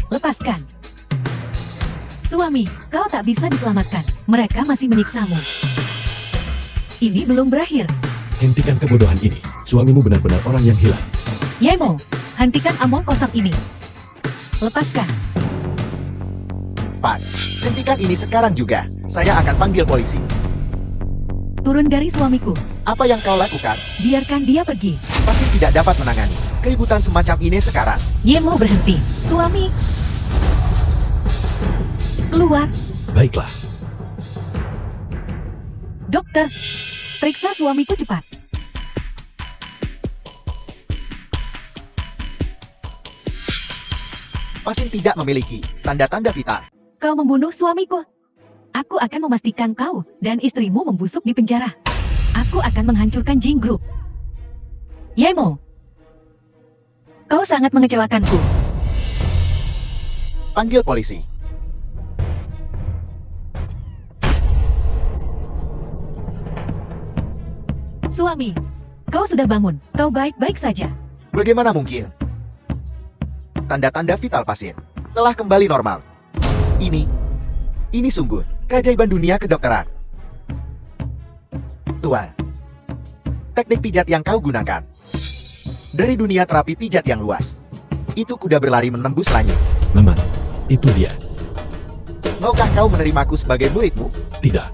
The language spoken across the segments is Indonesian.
Lepaskan. Suami, kau tak bisa diselamatkan. Mereka masih menyiksamu. Ini belum berakhir. Hentikan kebodohan ini. Suamimu benar-benar orang yang hilang. Yemo, hentikan omong kosong ini. Lepaskan. Pak, hentikan ini sekarang juga. Saya akan panggil polisi. Turun dari suamiku. Apa yang kau lakukan? Biarkan dia pergi. Pasti tidak dapat menangani keributan semacam ini sekarang. Yemo berhenti. Suami. Keluar. Baiklah. Dokter. Periksa suamiku cepat. Pasien tidak memiliki tanda-tanda vital. Kau membunuh suamiku. Aku akan memastikan kau dan istrimu membusuk di penjara. Aku akan menghancurkan Jing Group. Yemo. Kau sangat mengecewakanku. Panggil polisi. Suami, kau sudah bangun. Kau baik-baik saja. Bagaimana mungkin? Tanda-tanda vital pasien telah kembali normal. Ini sungguh keajaiban dunia kedokteran. Tuan, teknik pijat yang kau gunakan dari dunia terapi pijat yang luas. Itu kuda berlari menembus langit. Memang, itu dia. Maukah kau menerimaku sebagai muridmu? Tidak.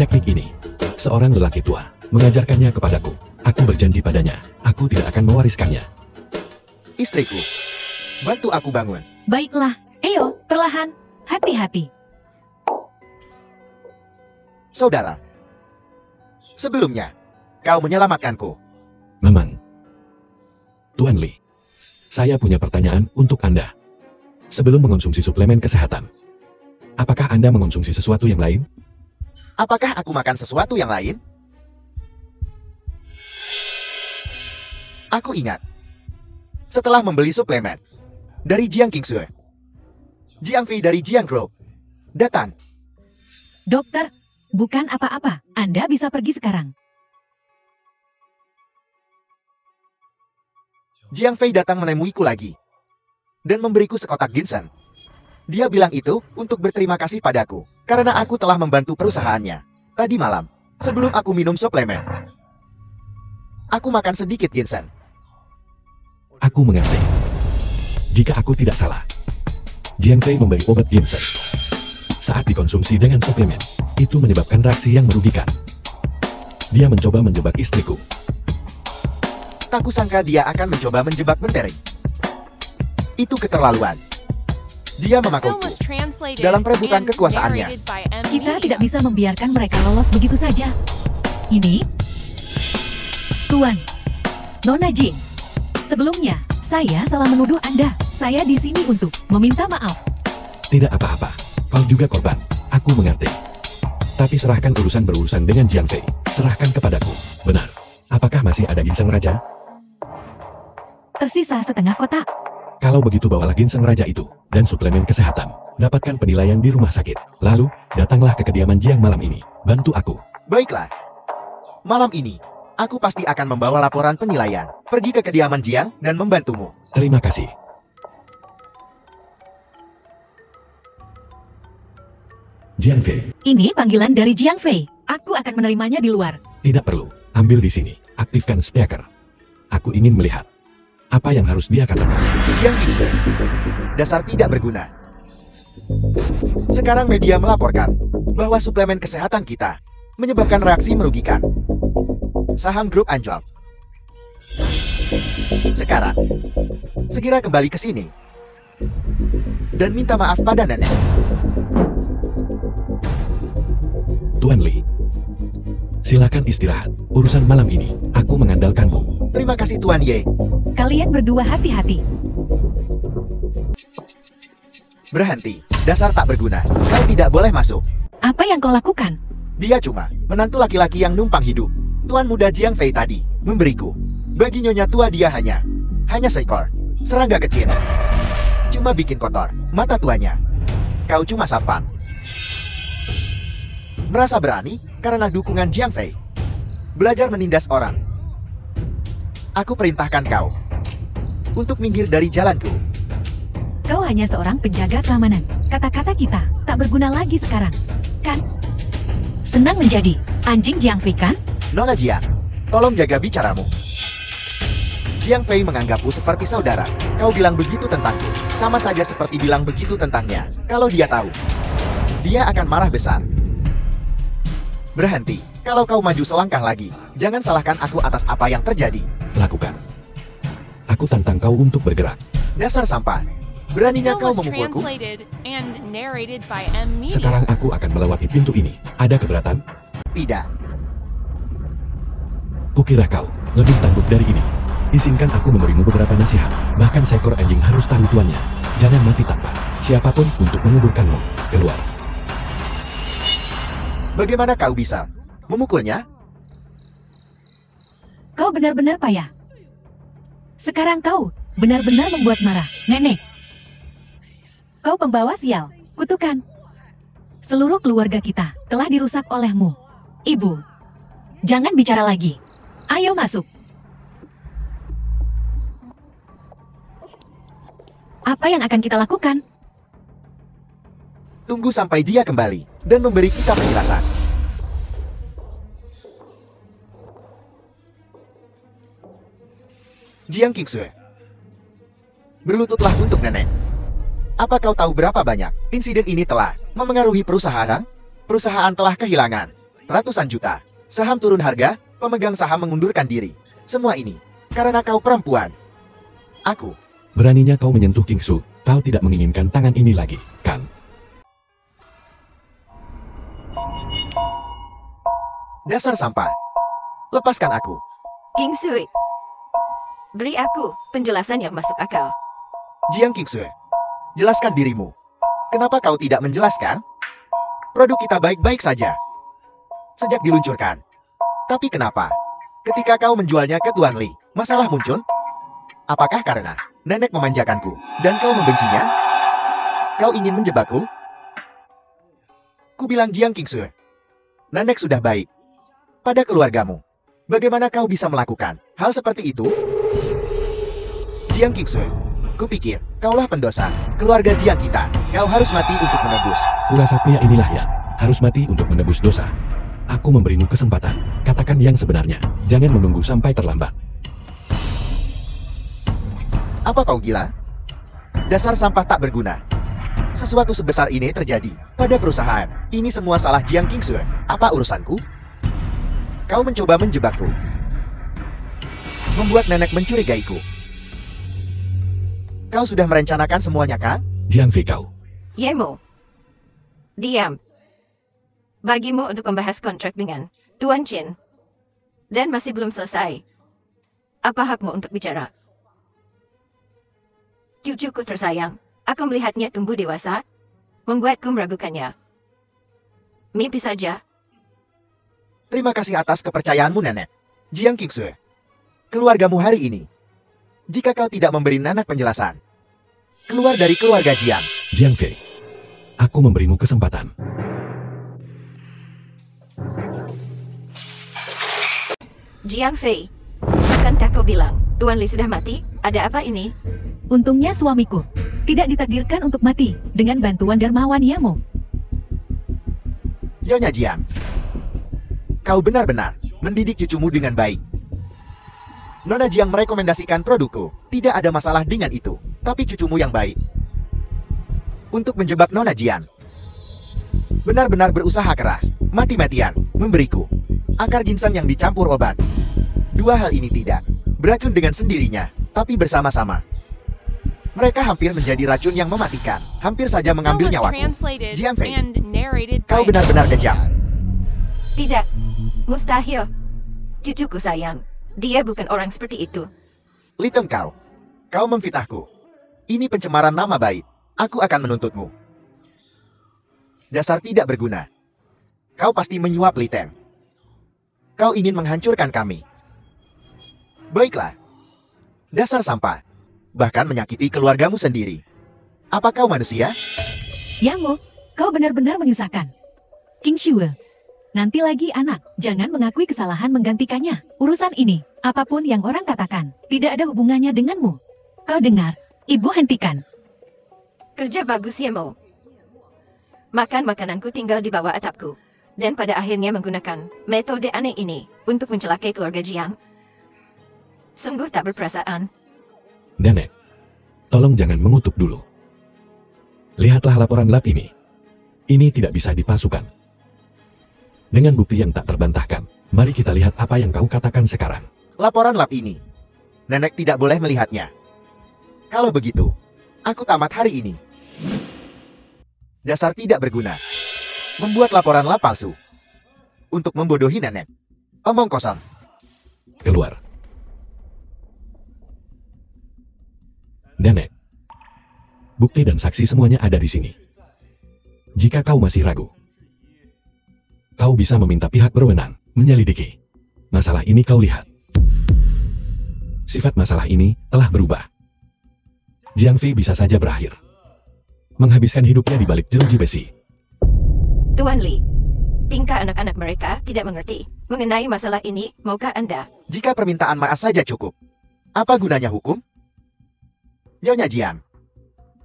Teknik ini, seorang lelaki tua mengajarkannya kepadaku. Aku berjanji padanya, aku tidak akan mewariskannya. Istriku, bantu aku bangun. Baiklah, Eyo, perlahan, hati-hati. Saudara, sebelumnya, kau menyelamatkanku. Memang. Tuan Lee, saya punya pertanyaan untuk Anda. Sebelum mengonsumsi suplemen kesehatan, apakah Anda mengonsumsi sesuatu yang lain? Apakah aku makan sesuatu yang lain? Aku ingat. Setelah membeli suplemen dari Jiang Qingsue, Jiang Fei dari Jiang Group datang. Dokter, bukan apa-apa. Anda bisa pergi sekarang. Jiang Fei datang menemuiku lagi dan memberiku sekotak ginseng. Dia bilang itu untuk berterima kasih padaku karena aku telah membantu perusahaannya. Tadi malam, sebelum aku minum suplemen, aku makan sedikit ginseng. Aku mengerti. Jika aku tidak salah, Jiang Fei memberi obat ginseng. Saat dikonsumsi dengan suplemen, itu menyebabkan reaksi yang merugikan. Dia mencoba menjebak istriku. Tak kusangka dia akan mencoba menjebak Menteri. Itu keterlaluan. Dia memakuiku dalam perebutan kekuasaannya. Kita tidak bisa membiarkan mereka lolos begitu saja. Ini, Tuan, Nona Jing. Sebelumnya, saya salah menuduh Anda. Saya di sini untuk meminta maaf. Tidak apa-apa. Kau juga korban. Aku mengerti. Tapi serahkan urusan berurusan dengan Jiang Fei. Serahkan kepadaku. Benar. Apakah masih ada ginseng raja? Tersisa setengah kotak. Kalau begitu bawalah ginseng raja itu dan suplemen kesehatan. Dapatkan penilaian di rumah sakit. Lalu, datanglah ke kediaman Jiang malam ini. Bantu aku. Baiklah. Malam ini, aku pasti akan membawa laporan penilaian. Pergi ke kediaman Jiang dan membantumu. Terima kasih. Jiang Fei. Ini panggilan dari Jiang Fei. Aku akan menerimanya di luar. Tidak perlu. Ambil di sini. Aktifkan speaker. Aku ingin melihat apa yang harus dia katakan. Jiang Qingsue, dasar tidak berguna. Sekarang media melaporkan bahwa suplemen kesehatan kita menyebabkan reaksi merugikan. Saham grup anjlok. Sekarang, segera kembali ke sini dan minta maaf pada nenek. Tuan Lee, silakan istirahat. Urusan malam ini, aku mengandalkanmu. Terima kasih Tuan Ye. Kalian berdua hati-hati. Berhenti, dasar tak berguna. Kau tidak boleh masuk. Apa yang kau lakukan? Dia cuma menantu laki-laki yang numpang hidup. Tuan muda Jiang Fei tadi memberiku. Bagi nyonya tua dia hanya seekor serangga kecil. Cuma bikin kotor mata tuanya. Kau cuma sapang. Merasa berani karena dukungan Jiang Fei. Belajar menindas orang. Aku perintahkan kau untuk minggir dari jalanku. Kau hanya seorang penjaga keamanan. Kata-kata kita tak berguna lagi sekarang, kan? Senang menjadi anjing Jiang Fei, kan? Nona Jiang, tolong jaga bicaramu. Jiang Fei menganggapku seperti saudara. Kau bilang begitu tentangku, sama saja seperti bilang begitu tentangnya. Kalau dia tahu, dia akan marah besar. Berhenti. Kalau kau maju selangkah lagi, jangan salahkan aku atas apa yang terjadi. Lakukan. Aku tantang kau untuk bergerak. Dasar sampah. Beraninya kau was memukulku? translated and narrated by M Media. Sekarang aku akan melewati pintu ini. Ada keberatan? Tidak. Kukira kau lebih tangguh dari ini. Izinkan aku memberimu beberapa nasihat. Bahkan seekor anjing harus tahu tuannya. Jangan mati tanpa siapapun untuk menguburkanmu. Keluar. Bagaimana kau bisa memukulnya? Kau benar-benar payah. Sekarang kau benar-benar membuat marah, Nenek. Kau pembawa sial, kutukan. Seluruh keluarga kita telah dirusak olehmu. Ibu, jangan bicara lagi. Ayo masuk. Apa yang akan kita lakukan? Tunggu sampai dia kembali dan memberi kita penjelasan. Jiang Qingsue, berlututlah untuk nenek. Apa kau tahu berapa banyak insiden ini telah memengaruhi perusahaan? Perusahaan telah kehilangan ratusan juta. Saham turun harga, pemegang saham mengundurkan diri. Semua ini karena kau perempuan. Aku. Beraninya kau menyentuh Kingsu. Kau tidak menginginkan tangan ini lagi, kan? Dasar sampah. Lepaskan aku. Qingsui, beri aku penjelasan yang masuk akal. Jiang Qingsue, jelaskan dirimu. Kenapa kau tidak menjelaskan? Produk kita baik-baik saja sejak diluncurkan. Tapi kenapa ketika kau menjualnya ke Tuan Li, masalah muncul? Apakah karena nenek memanjakanku dan kau membencinya? Kau ingin menjebakku? Ku bilang Jiang Qingsue, nenek sudah baik pada keluargamu. Bagaimana kau bisa melakukan hal seperti itu? Jiang Qingsue, kupikir kaulah pendosa keluarga Jiang kita. Kau harus mati untuk menebus. Kurasa pria inilah yang harus mati untuk menebus dosa. Aku memberimu kesempatan. Katakan yang sebenarnya. Jangan menunggu sampai terlambat. Apa kau gila? Dasar sampah tak berguna. Sesuatu sebesar ini terjadi pada perusahaan. Ini semua salah Jiang Qingsue. Apa urusanku? Kau mencoba menjebakku. Membuat nenek mencurigaiku. Kau sudah merencanakan semuanya, kan? Jiang Fei kau. Yemo, diam. Bagimu untuk membahas kontrak dengan Tuan Chin. Dan masih belum selesai. Apa hakmu untuk bicara? Cucuku tersayang, aku melihatnya tumbuh dewasa, membuatku meragukannya. Mimpi saja. Terima kasih atas kepercayaanmu, nenek. Jiang Qingsue, keluargamu hari ini. Jika kau tidak memberi nenek penjelasan, keluar dari keluarga Jiang. Jiang Fei. Aku memberimu kesempatan. Jiang Fei, bukankah kau bilang Tuan Li sudah mati? Ada apa ini? Untungnya suamiku tidak ditakdirkan untuk mati dengan bantuan dermawan Yamo. Nyonya Jiang, kau benar-benar mendidik cucumu dengan baik. Nona Jiang merekomendasikan produkku. Tidak ada masalah dengan itu. Tapi cucumu yang baik untuk menjebak Nona Jiang. Benar-benar berusaha keras, mati-matian, memberiku akar ginseng yang dicampur obat. Dua hal ini tidak beracun dengan sendirinya, tapi bersama-sama. Mereka hampir menjadi racun yang mematikan. Hampir saja mengambil was nyawaku. translated Jiang Fei, and narrated kau by benar-benar M kejam. Media. Tidak, mustahil. Cucuku sayang, dia bukan orang seperti itu. Li Teng kau memfitnahku. Ini pencemaran nama baik. Aku akan menuntutmu. Dasar tidak berguna. Kau pasti menyuap Li Teng. Kau ingin menghancurkan kami. Baiklah. Dasar sampah. Bahkan menyakiti keluargamu sendiri. Apa kau manusia? Yamo, kau benar-benar menyusahkan. King Shue, nanti lagi anak, jangan mengakui kesalahan menggantikannya. Urusan ini, apapun yang orang katakan, tidak ada hubungannya denganmu. Kau dengar, ibu hentikan. Kerja bagus ya, Mo. Makan makananku tinggal di bawah atapku. Dan pada akhirnya menggunakan metode aneh ini untuk mencelakai keluarga Jiang. Sungguh tak berperasaan. Nenek, tolong jangan mengutuk dulu. Lihatlah laporan lab ini. Ini tidak bisa dipalsukan. Dengan bukti yang tak terbantahkan, mari kita lihat apa yang kau katakan sekarang. Laporan lab ini. Nenek tidak boleh melihatnya. Kalau begitu, aku tamat hari ini. Dasar tidak berguna. Membuat laporan lab palsu. Untuk membodohi nenek. Omong kosong. Keluar. Nenek. Bukti dan saksi semuanya ada di sini. Jika kau masih ragu, kau bisa meminta pihak berwenang menyelidiki. Masalah ini kau lihat. Sifat masalah ini telah berubah. Jiang Fei bisa saja berakhir. Menghabiskan hidupnya di balik jeruji besi. Tuan Li, tingkah anak-anak mereka tidak mengerti mengenai masalah ini, maukah Anda? Jika permintaan maaf saja cukup, apa gunanya hukum? Nyonya Jiang,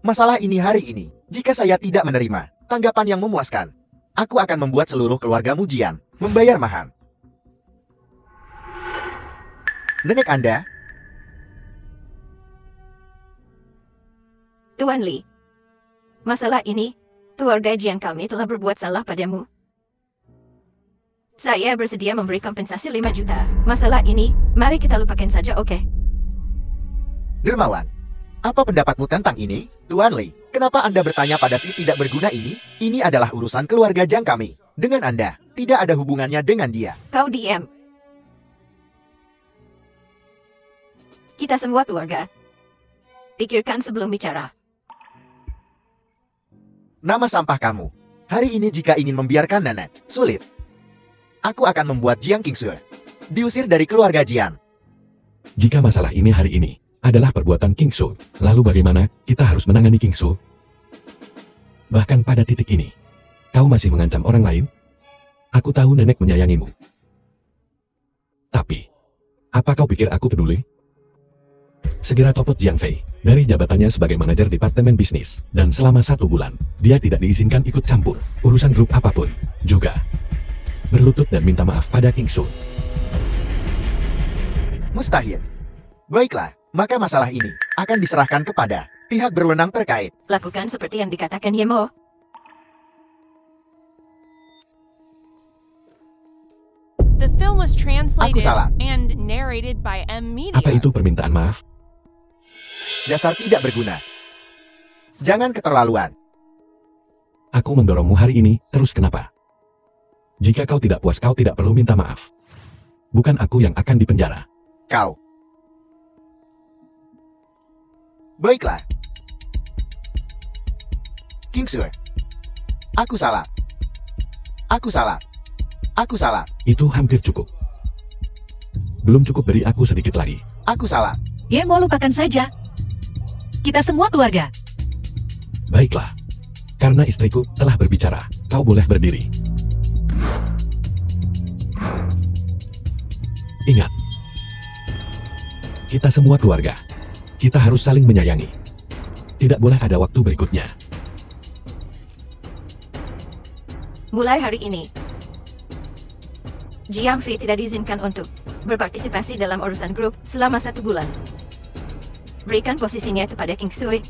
masalah ini hari ini, jika saya tidak menerima tanggapan yang memuaskan, aku akan membuat seluruh keluargamu Jiang membayar mahal. Nenek Anda, Tuan Li, masalah ini, keluarga Jiang kami telah berbuat salah padamu. Saya bersedia memberi kompensasi 5 juta. Masalah ini, mari kita lupakan saja, oke? Dermawan, apa pendapatmu tentang ini? Tuan Li, kenapa Anda bertanya pada si tidak berguna ini? Ini adalah urusan keluarga Jiang kami. Dengan Anda, tidak ada hubungannya dengan dia. Kau diam. Kita semua keluarga. Pikirkan sebelum bicara. Nama sampah kamu. Hari ini jika ingin membiarkan nenek, sulit. Aku akan membuat Jiang Qingsue diusir dari keluarga Jiang. Jika masalah ini hari ini adalah perbuatan Qingsue, lalu bagaimana kita harus menangani Qingsue? Bahkan pada titik ini, kau masih mengancam orang lain? Aku tahu nenek menyayangimu. Tapi, apa kau pikir aku peduli? Segera copot Jiang Fei dari jabatannya sebagai manajer departemen bisnis, dan selama 1 bulan, dia tidak diizinkan ikut campur urusan grup apapun. Juga, berlutut dan minta maaf pada Qingsue. Mustahil. Baiklah, maka masalah ini akan diserahkan kepada pihak berwenang terkait. Lakukan seperti yang dikatakan Yemo. The film was translated salah. and narrated by M Media. Apa itu permintaan maaf? Dasar tidak berguna. Jangan keterlaluan. Aku mendorongmu hari ini, terus kenapa? Jika kau tidak puas, kau tidak perlu minta maaf. Bukan aku yang akan dipenjara. Kau. Baiklah. Qingsue. Aku salah. Aku salah. Aku salah. Itu hampir cukup. Belum cukup, beri aku sedikit lagi. Aku salah. Yemo, lupakan saja. Kita semua keluarga. Baiklah. Karena istriku telah berbicara, kau boleh berdiri. Ingat. Kita semua keluarga. Kita harus saling menyayangi. Tidak boleh ada waktu berikutnya. Mulai hari ini, Jiang Fei tidak diizinkan untuk berpartisipasi dalam urusan grup selama 1 bulan. Berikan posisinya kepada Qingsue.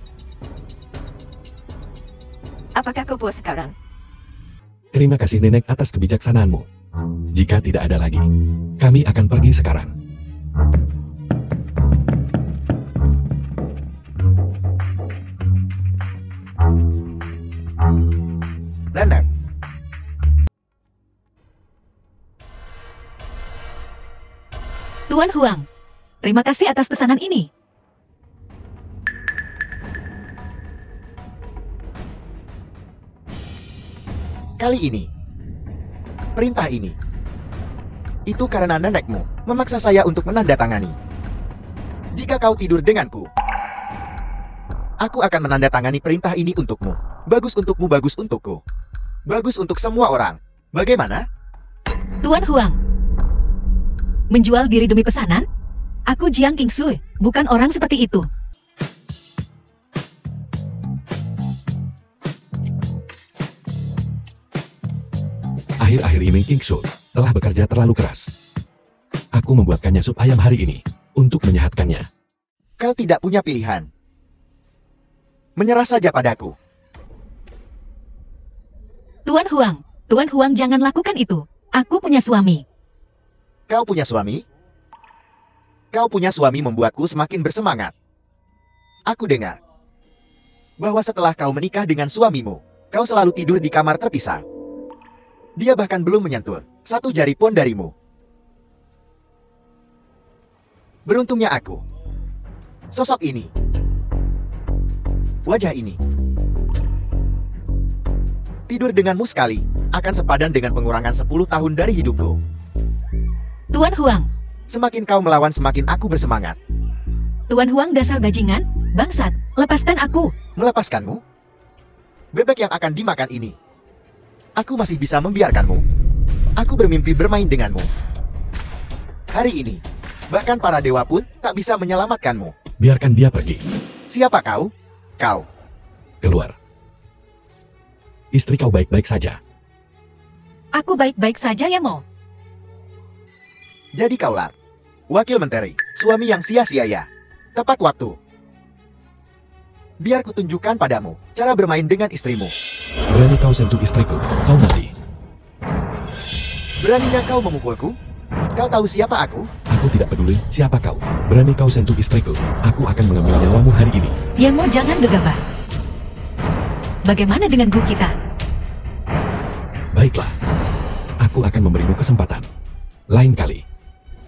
Apakah kau puas sekarang? Terima kasih nenek atas kebijaksanaanmu. Jika tidak ada lagi, kami akan pergi sekarang. Nenek. Tuan Huang, terima kasih atas pesanan ini. Kali ini, perintah ini, itu karena nenekmu memaksa saya untuk menandatangani. Jika kau tidur denganku, aku akan menandatangani perintah ini untukmu. Bagus untukmu, bagus untukku. Bagus untuk semua orang. Bagaimana? Tuan Huang, menjual diri demi pesanan? Aku Jiang Qingsue, bukan orang seperti itu. Akhir-akhir ini King Su telah bekerja terlalu keras. Aku membuatkannya sup ayam hari ini untuk menyehatkannya. Kau tidak punya pilihan. Menyerah saja padaku. Tuan Huang jangan lakukan itu. Aku punya suami. Kau punya suami? Kau punya suami membuatku semakin bersemangat. Aku dengar bahwa setelah kau menikah dengan suamimu, kau selalu tidur di kamar terpisah. Dia bahkan belum menyentuh satu jari pun darimu. Beruntungnya aku. Sosok ini. Wajah ini. Tidur denganmu sekali akan sepadan dengan pengurangan 10 tahun dari hidupku. Tuan Huang. Semakin kau melawan, semakin aku bersemangat. Tuan Huang dasar bajingan, bangsat, lepaskan aku. Melepaskanmu? Bebek yang akan dimakan ini. Aku masih bisa membiarkanmu. Aku bermimpi bermain denganmu. Hari ini, bahkan para dewa pun tak bisa menyelamatkanmu. Biarkan dia pergi. Siapa kau? Kau. Keluar. Istri kau baik-baik saja. Aku baik-baik saja ya, Mo. Jadi kaulah wakil menteri, suami yang sia-sia ya. Tepat waktu. Biar kutunjukkan padamu cara bermain dengan istrimu. Berani kau sentuh istriku, kau mati. Beraninya kau memukulku? Kau tahu siapa aku? Aku tidak peduli siapa kau. Berani kau sentuh istriku, aku akan mengambil nyawamu hari ini. Ya, Mo, jangan gegabah. Bagaimana dengan guru kita? Baiklah. Aku akan memberimu kesempatan. Lain kali,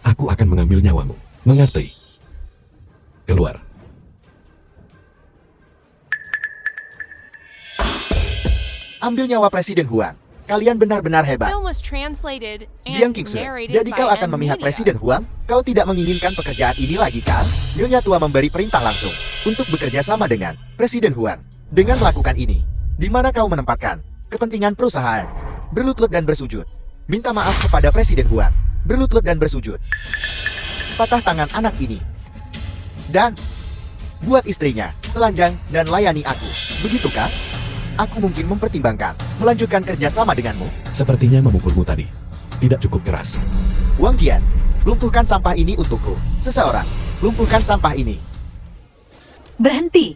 aku akan mengambil nyawamu. Mengerti? Keluar. Ambil nyawa Presiden Huang. Kalian benar-benar The hebat. film was translated Jiang and Qingxue, narrated jadi by kau akan M memihak Media. Presiden Huang? Kau tidak menginginkan pekerjaan ini lagi kan? Nyonya tua memberi perintah langsung untuk bekerja sama dengan Presiden Huang. Dengan melakukan ini, di mana kau menempatkan kepentingan perusahaan? Berlutut dan bersujud. Minta maaf kepada Presiden Huang. Berlutut dan bersujud. Patah tangan anak ini. Dan buat istrinya, telanjang dan layani aku. Begitukah? Aku mungkin mempertimbangkan melanjutkan kerjasama denganmu. Sepertinya memukulmu tadi. Tidak cukup keras. Wang Qian, lumpuhkan sampah ini untukku. Seseorang, lumpuhkan sampah ini. Berhenti.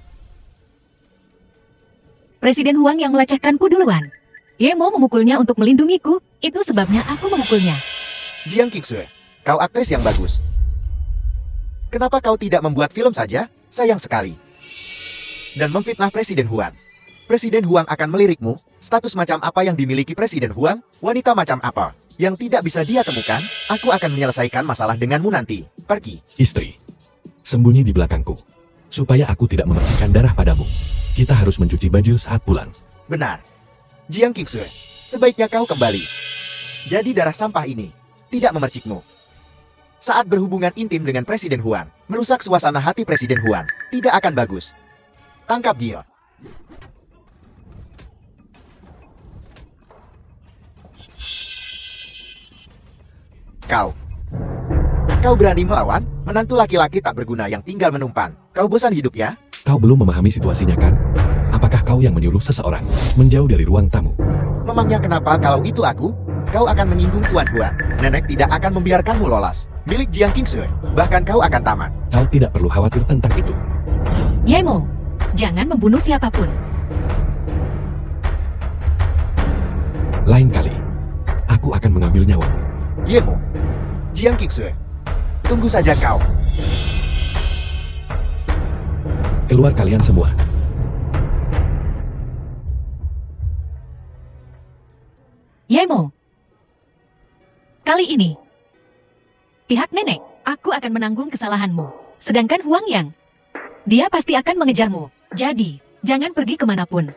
Presiden Huang yang melecehkanku duluan. Ye mau memukulnya untuk melindungiku, itu sebabnya aku memukulnya. Jiang Qingxue, kau aktris yang bagus. Kenapa kau tidak membuat film saja? Sayang sekali. Dan memfitnah Presiden Huang. Presiden Huang akan melirikmu. Status macam apa yang dimiliki Presiden Huang? Wanita macam apa yang tidak bisa dia temukan? Aku akan menyelesaikan masalah denganmu nanti. Pergi. Istri, sembunyi di belakangku. Supaya aku tidak memercikan darah padamu. Kita harus mencuci baju saat pulang. Benar. Jiang Qingxue, sebaiknya kau kembali. Jadi darah sampah ini tidak memercikmu. Saat berhubungan intim dengan Presiden Huang, merusak suasana hati Presiden Huang. Tidak akan bagus. Tangkap dia. Kau berani melawan? Menantu laki-laki tak berguna yang tinggal menumpang. Kau bosan hidup ya? Kau belum memahami situasinya kan? Apakah kau yang menyuruh seseorang menjauh dari ruang tamu? Memangnya kenapa kalau itu aku? Kau akan menyinggung Tuan Huang. Nenek tidak akan membiarkanmu lolos. Milik Jiang Qingxue, bahkan kau akan tamat. Kau tidak perlu khawatir tentang itu. Ye Mo, jangan membunuh siapapun. Lain kali, aku akan mengambil nyawamu. Yemo, Jiang Qingxue, tunggu saja kau. Keluar kalian semua. Ye Mo, kali ini, pihak nenek, aku akan menanggung kesalahanmu. Sedangkan Huang Yang, dia pasti akan mengejarmu. Jadi, jangan pergi kemanapun.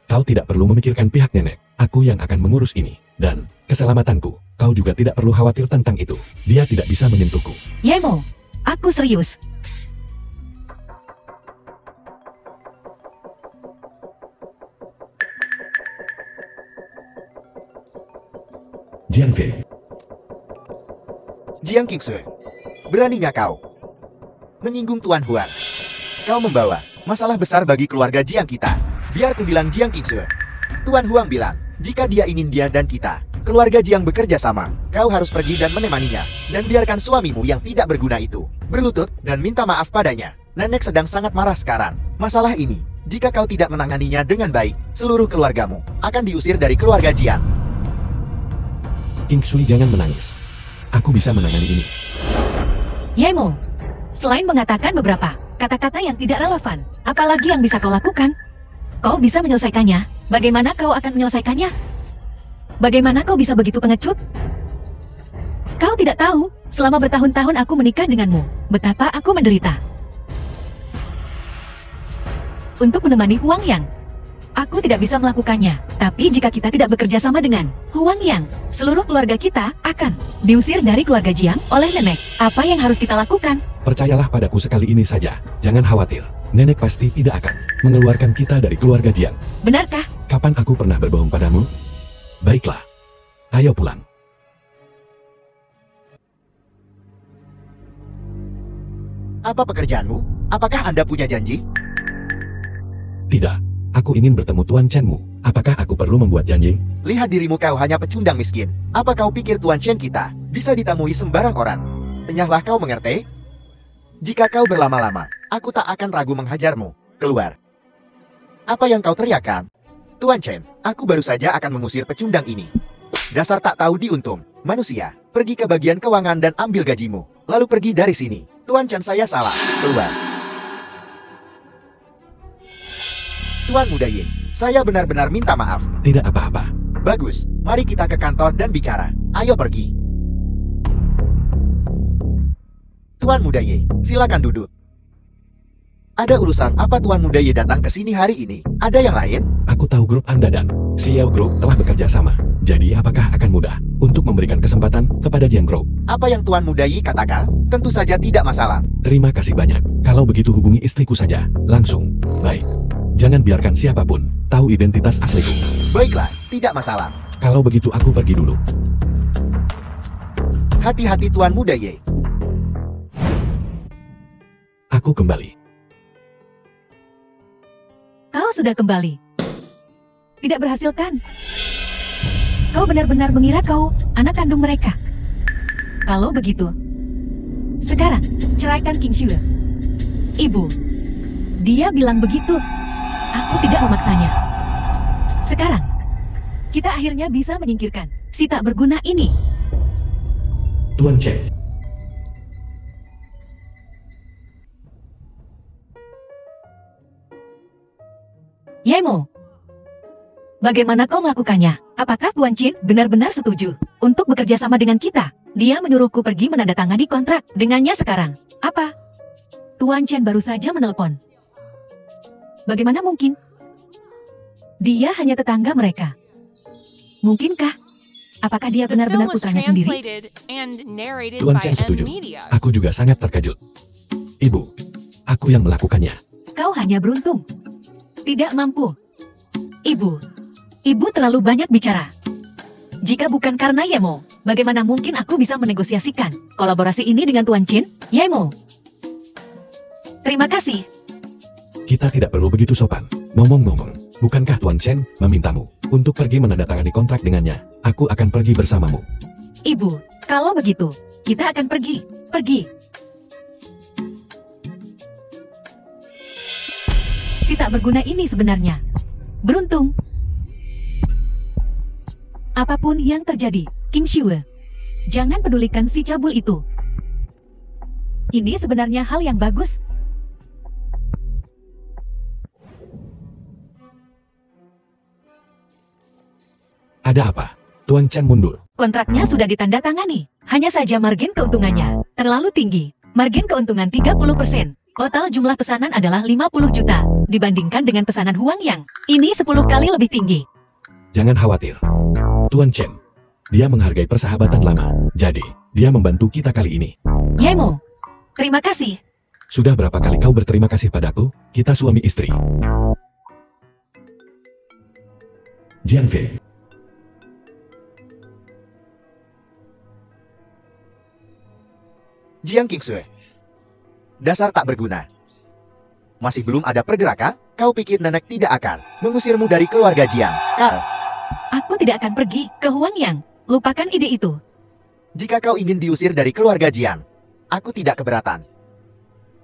Kau tidak perlu memikirkan pihak nenek. Aku yang akan mengurus ini. Dan, keselamatanku. Kau juga tidak perlu khawatir tentang itu. Dia tidak bisa menyentuhku. Ye Mo, aku serius. Jiang Fei, Jiang Qingxue, beraninya kau menyinggung Tuan Huang. Kau membawa masalah besar bagi keluarga Jiang kita. Biar ku bilang Jiang Qingxue. Tuan Huang bilang, jika dia ingin dia dan kita Keluarga Jiang bekerja sama. Kau harus pergi dan menemaninya. Dan biarkan suamimu yang tidak berguna itu berlutut dan minta maaf padanya. Nenek sedang sangat marah sekarang. Masalah ini, jika kau tidak menanganinya dengan baik, seluruh keluargamu akan diusir dari keluarga Jiang. King Sui, jangan menangis. Aku bisa menangani ini. Yemo, selain mengatakan beberapa kata-kata yang tidak relevan, apalagi yang bisa kau lakukan? Kau bisa menyelesaikannya. Bagaimana kau akan menyelesaikannya? Bagaimana kau bisa begitu pengecut? Kau tidak tahu, selama bertahun-tahun aku menikah denganmu, betapa aku menderita. Untuk menemani Huang Yang, aku tidak bisa melakukannya. Tapi jika kita tidak bekerja sama dengan Huang Yang, seluruh keluarga kita akan diusir dari keluarga Jiang oleh nenek. Apa yang harus kita lakukan? Percayalah padaku sekali ini saja. Jangan khawatir. Nenek pasti tidak akan mengeluarkan kita dari keluarga Jiang. Benarkah? Kapan aku pernah berbohong padamu? Baiklah. Ayo pulang. Apa pekerjaanmu? Apakah Anda punya janji? Tidak. Aku ingin bertemu Tuan Chenmu. Apakah aku perlu membuat janji? Lihat dirimu, kau hanya pecundang miskin. Apa kau pikir Tuan Chen kita bisa ditemui sembarang orang? Enyahlah, kau mengerti? Jika kau berlama-lama, aku tak akan ragu menghajarmu. Keluar. Apa yang kau teriakkan? Tuan Chen, aku baru saja akan mengusir pecundang ini. Dasar tak tahu diuntung. Manusia, pergi ke bagian keuangan dan ambil gajimu. Lalu pergi dari sini. Tuan Chen, saya salah. Keluar. Tuan Muda Yin, saya benar-benar minta maaf. Tidak apa-apa. Bagus, mari kita ke kantor dan bicara. Ayo pergi. Tuan Muda Ye, silakan duduk. Ada urusan apa Tuan Muda Ye datang ke sini hari ini? Ada yang lain? Aku tahu grup Anda dan Xiao Group telah bekerja sama. Jadi apakah akan mudah untuk memberikan kesempatan kepada Jiang Group? Apa yang Tuan Muda Ye katakan? Tentu saja tidak masalah. Terima kasih banyak. Kalau begitu hubungi istriku saja. Langsung. Baik. Jangan biarkan siapapun tahu identitas asliku. Baiklah, tidak masalah. Kalau begitu aku pergi dulu. Hati-hati Tuan Muda Ye. Aku kembali. Kau sudah kembali. Tidak berhasil kan? Kau benar-benar mengira kau anak kandung mereka. Kalau begitu, sekarang ceraikan King Shui. Ibu, dia bilang begitu. Aku tidak memaksanya. Sekarang, kita akhirnya bisa menyingkirkan si tak berguna ini. Tuan Chen. Yemo, bagaimana kau melakukannya? Apakah Tuan Chin benar-benar setuju untuk bekerja sama dengan kita? Dia menyuruhku pergi menandatangani kontrak dengannya sekarang. Apa? Tuan Chen baru saja menelpon. Bagaimana mungkin? Dia hanya tetangga mereka. Mungkinkah? Apakah dia The benar-benar film was putranya sendiri? translated and narrated Tuan by Chen M setuju. Media. Aku juga sangat terkejut. Ibu, aku yang melakukannya. Kau hanya beruntung. Tidak mampu. Ibu terlalu banyak bicara. Jika bukan karena Yemo, bagaimana mungkin aku bisa menegosiasikan kolaborasi ini dengan Tuan Chin? Yemo. Terima kasih. Kita tidak perlu begitu sopan. Ngomong-ngomong, bukankah Tuan Chen memintamu untuk pergi menandatangani kontrak dengannya? Aku akan pergi bersamamu. Ibu, kalau begitu, kita akan pergi. Si tak berguna ini sebenarnya beruntung. Apapun yang terjadi, King Shui, jangan pedulikan si cabul itu. Ini sebenarnya hal yang bagus. Ada apa? Tuan Chen mundur. Kontraknya sudah ditandatangani. Hanya saja margin keuntungannya terlalu tinggi. Margin keuntungan 30%. Total jumlah pesanan adalah 50 juta. Dibandingkan dengan pesanan Huang Yang, ini 10 kali lebih tinggi. Jangan khawatir. Tuan Chen, dia menghargai persahabatan lama. Jadi, dia membantu kita kali ini. Yemo, terima kasih. Sudah berapa kali kau berterima kasih padaku? Kita suami istri. Jiang Fei. Jiang Qingsui. Dasar tak berguna. Masih belum ada pergerakan? Kau pikir nenek tidak akan mengusirmu dari keluarga Jiang? Kau. Aku tidak akan pergi ke Huang Yang. lupakan ide itu. Jika kau ingin diusir dari keluarga Jian, aku tidak keberatan.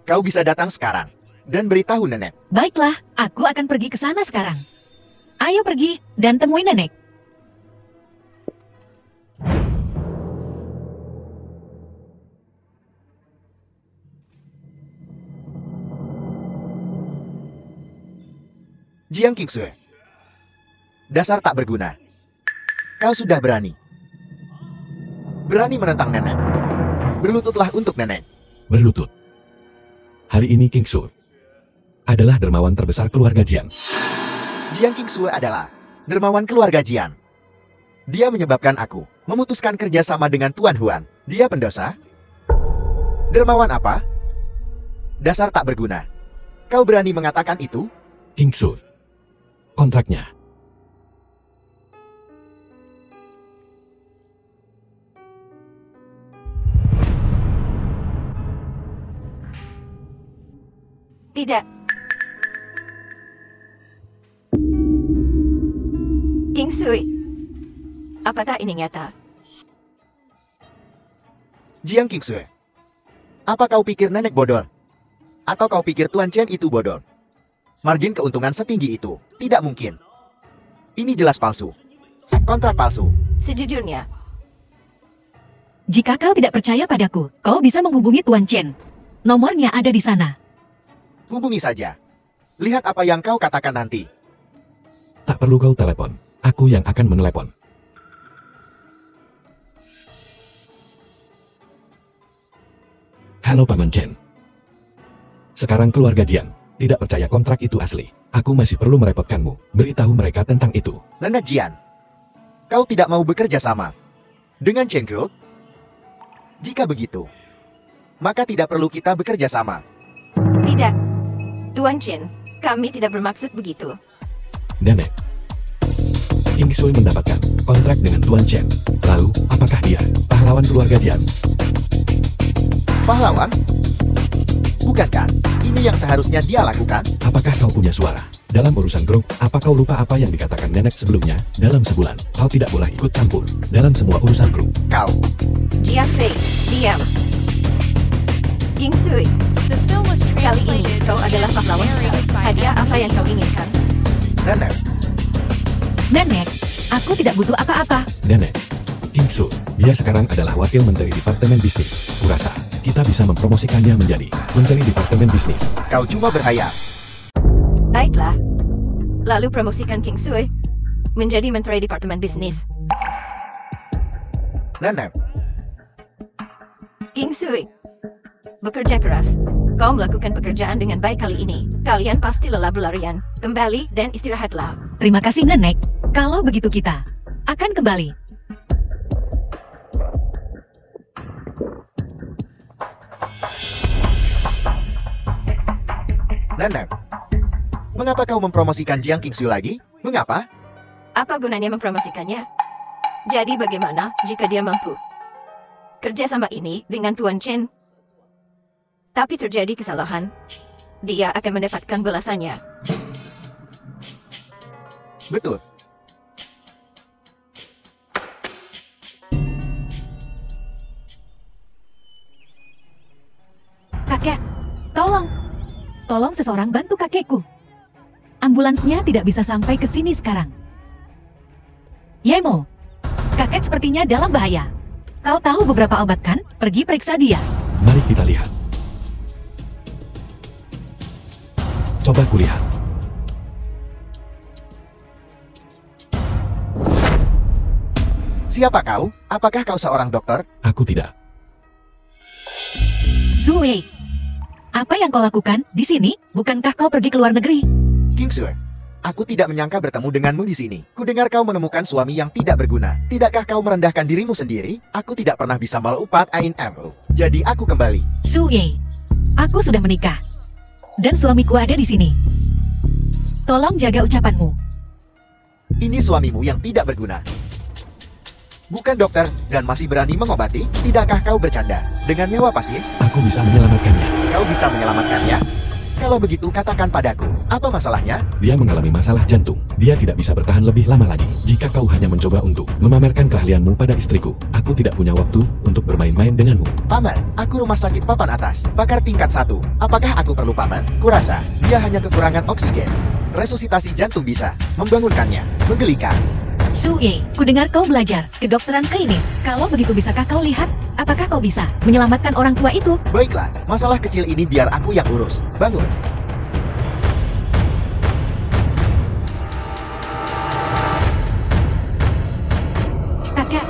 Kau bisa datang sekarang dan beritahu nenek. Baiklah, aku akan pergi ke sana sekarang. Ayo pergi dan temui nenek. Jiang Qingsui. Dasar tak berguna. Kau sudah berani. Berani menentang nenek. Berlututlah untuk nenek. Berlutut. Hari ini Qingsui adalah dermawan terbesar keluarga Jian. Jiang Qingsui adalah dermawan keluarga Jian. Dia menyebabkan aku memutuskan kerjasama dengan Tuan Huan. Dia pendosa? Dermawan apa? Dasar tak berguna. Kau berani mengatakan itu? Qingsui. Kontraknya. Tidak. Qingsui. Apakah ini nyata? Jiang Qingsui. Apa kau pikir nenek bodoh? Atau kau pikir Tuan Chen itu bodoh? Margin keuntungan setinggi itu tidak mungkin. Ini jelas palsu. Kontrak palsu. Sejujurnya, Jika kau tidak percaya padaku, kau bisa menghubungi Tuan Chen. Nomornya ada di sana. Hubungi saja. Lihat apa yang kau katakan nanti. Tak perlu kau telepon. Aku yang akan menelepon. Halo Paman Chen. Sekarang keluarga Jian tidak percaya kontrak itu asli. Aku masih perlu merepotkanmu. Beritahu mereka tentang itu. Nenek Jian, kau tidak mau bekerja sama dengan Chen Group? Jika begitu, maka tidak perlu kita bekerja sama. tidak. Tuan Chen, kami tidak bermaksud begitu. Nenek. Qingsui mendapatkan kontrak dengan Tuan Chen. Lalu, apakah dia pahlawan keluarga Jian? Pahlawan? Bukankah ini yang seharusnya dia lakukan? Apakah kau punya suara? Dalam urusan grup, apa kau lupa apa yang dikatakan nenek sebelumnya? Dalam sebulan, kau tidak boleh ikut campur dalam semua urusan grup. Kau, Jian Fei, diam. Qingsui, The film was kali ini translated kau adalah and pahlawan besar. narrated by Hadiah apa Natalie yang kau inginkan? nenek. Nenek, aku tidak butuh apa-apa. Nenek. Qingsui, dia sekarang adalah wakil menteri Departemen Bisnis. Kurasa, kita bisa mempromosikannya menjadi menteri Departemen Bisnis. Kau cuma berhayal. Baiklah. Lalu promosikan Qingsui menjadi Menteri Departemen Bisnis. Nenek, Qingsui, bekerja keras. Kau melakukan pekerjaan dengan baik kali ini. Kalian pasti lelah berlarian. Kembali dan istirahatlah. Terima kasih nenek. Kalau begitu kita akan kembali. nenek. Mengapa kau mempromosikan Jiang Qingsui lagi? Mengapa? Apa gunanya mempromosikannya? Jadi bagaimana jika dia mampu kerja sama ini dengan Tuan Chen? Tapi terjadi kesalahan. Dia akan mendapatkan balasannya. Betul. Kakek, tolong. Tolong seseorang bantu kakekku. Ambulansnya tidak bisa sampai ke sini sekarang. Yemo, kakek sepertinya dalam bahaya. Kau tahu beberapa obat kan? Pergi periksa dia. Mari kita lihat. Coba kulihat. Siapa kau? Apakah kau seorang dokter? Aku tidak. Zui, apa yang kau lakukan di sini? Bukankah kau pergi ke luar negeri? Qingsui, aku tidak menyangka bertemu denganmu di sini. Kudengar kau menemukan suami yang tidak berguna. Tidakkah kau merendahkan dirimu sendiri? Aku tidak pernah bisa melupat Ain Mu. Jadi aku kembali. Zui, aku sudah menikah. Dan suamiku ada di sini. Tolong jaga ucapanmu. Ini suamimu yang tidak berguna. Bukan dokter dan masih berani mengobati? Tidakkah kau bercanda? Dengan nyawa pasien, Aku bisa menyelamatkannya. kau bisa menyelamatkannya. Kalau begitu katakan padaku, apa masalahnya? Dia mengalami masalah jantung. Dia tidak bisa bertahan lebih lama lagi. Jika kau hanya mencoba untuk memamerkan keahlianmu pada istriku, aku tidak punya waktu untuk bermain-main denganmu. Paman, aku rumah sakit papan atas, bakar tingkat 1. Apakah aku perlu paman? Kurasa, dia hanya kekurangan oksigen. Resusitasi jantung bisa membangunkannya. Menggelikan. Su Ye, ku dengar kau belajar kedokteran klinis. Kalau begitu bisakah kau lihat, apakah kau bisa menyelamatkan orang tua itu? Baiklah, masalah kecil ini biar aku yang urus. Bangun. Kakek,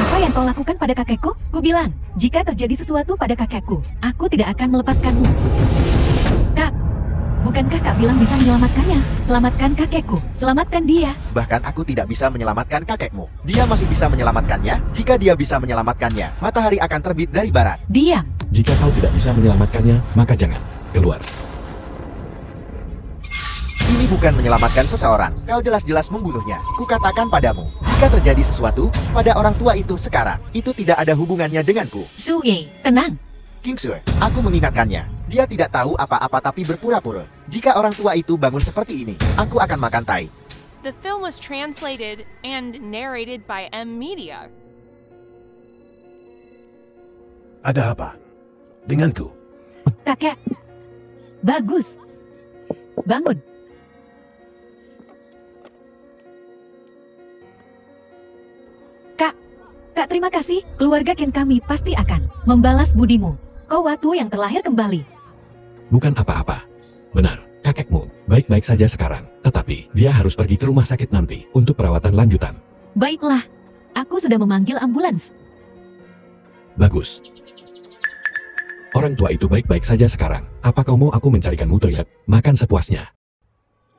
apa yang kau lakukan pada kakekku? Ku bilang, jika terjadi sesuatu pada kakekku, aku tidak akan melepaskanmu. Kak, bukankah kak bilang bisa menyelamatkannya? Selamatkan kakekku, selamatkan dia. Bahkan aku tidak bisa menyelamatkan kakekmu. Dia masih bisa menyelamatkannya. Jika dia bisa menyelamatkannya, matahari akan terbit dari barat. Diam. Jika kau tidak bisa menyelamatkannya, maka jangan keluar. Ini bukan menyelamatkan seseorang. Kau jelas-jelas membunuhnya. Kukatakan padamu, jika terjadi sesuatu pada orang tua itu sekarang, itu tidak ada hubungannya denganku. Su Ye, tenang. King Sue, aku mengingatkannya. Dia tidak tahu apa-apa tapi berpura-pura. Jika orang tua itu bangun seperti ini, aku akan makan tai. The film was translated and narrated by M Media. Ada apa? Denganku? Kakek. Bagus. Bangun. Kak, terima kasih. Keluarga Ken kami pasti akan membalas budimu. Kau Watu yang terlahir kembali. Bukan apa-apa. Benar, kakekmu baik-baik saja sekarang. Tetapi, dia harus pergi ke rumah sakit nanti untuk perawatan lanjutan. Baiklah. Aku sudah memanggil ambulans. Bagus. Orang tua itu baik-baik saja sekarang. Apa kau mau aku mencarikanmu toilet? Makan sepuasnya.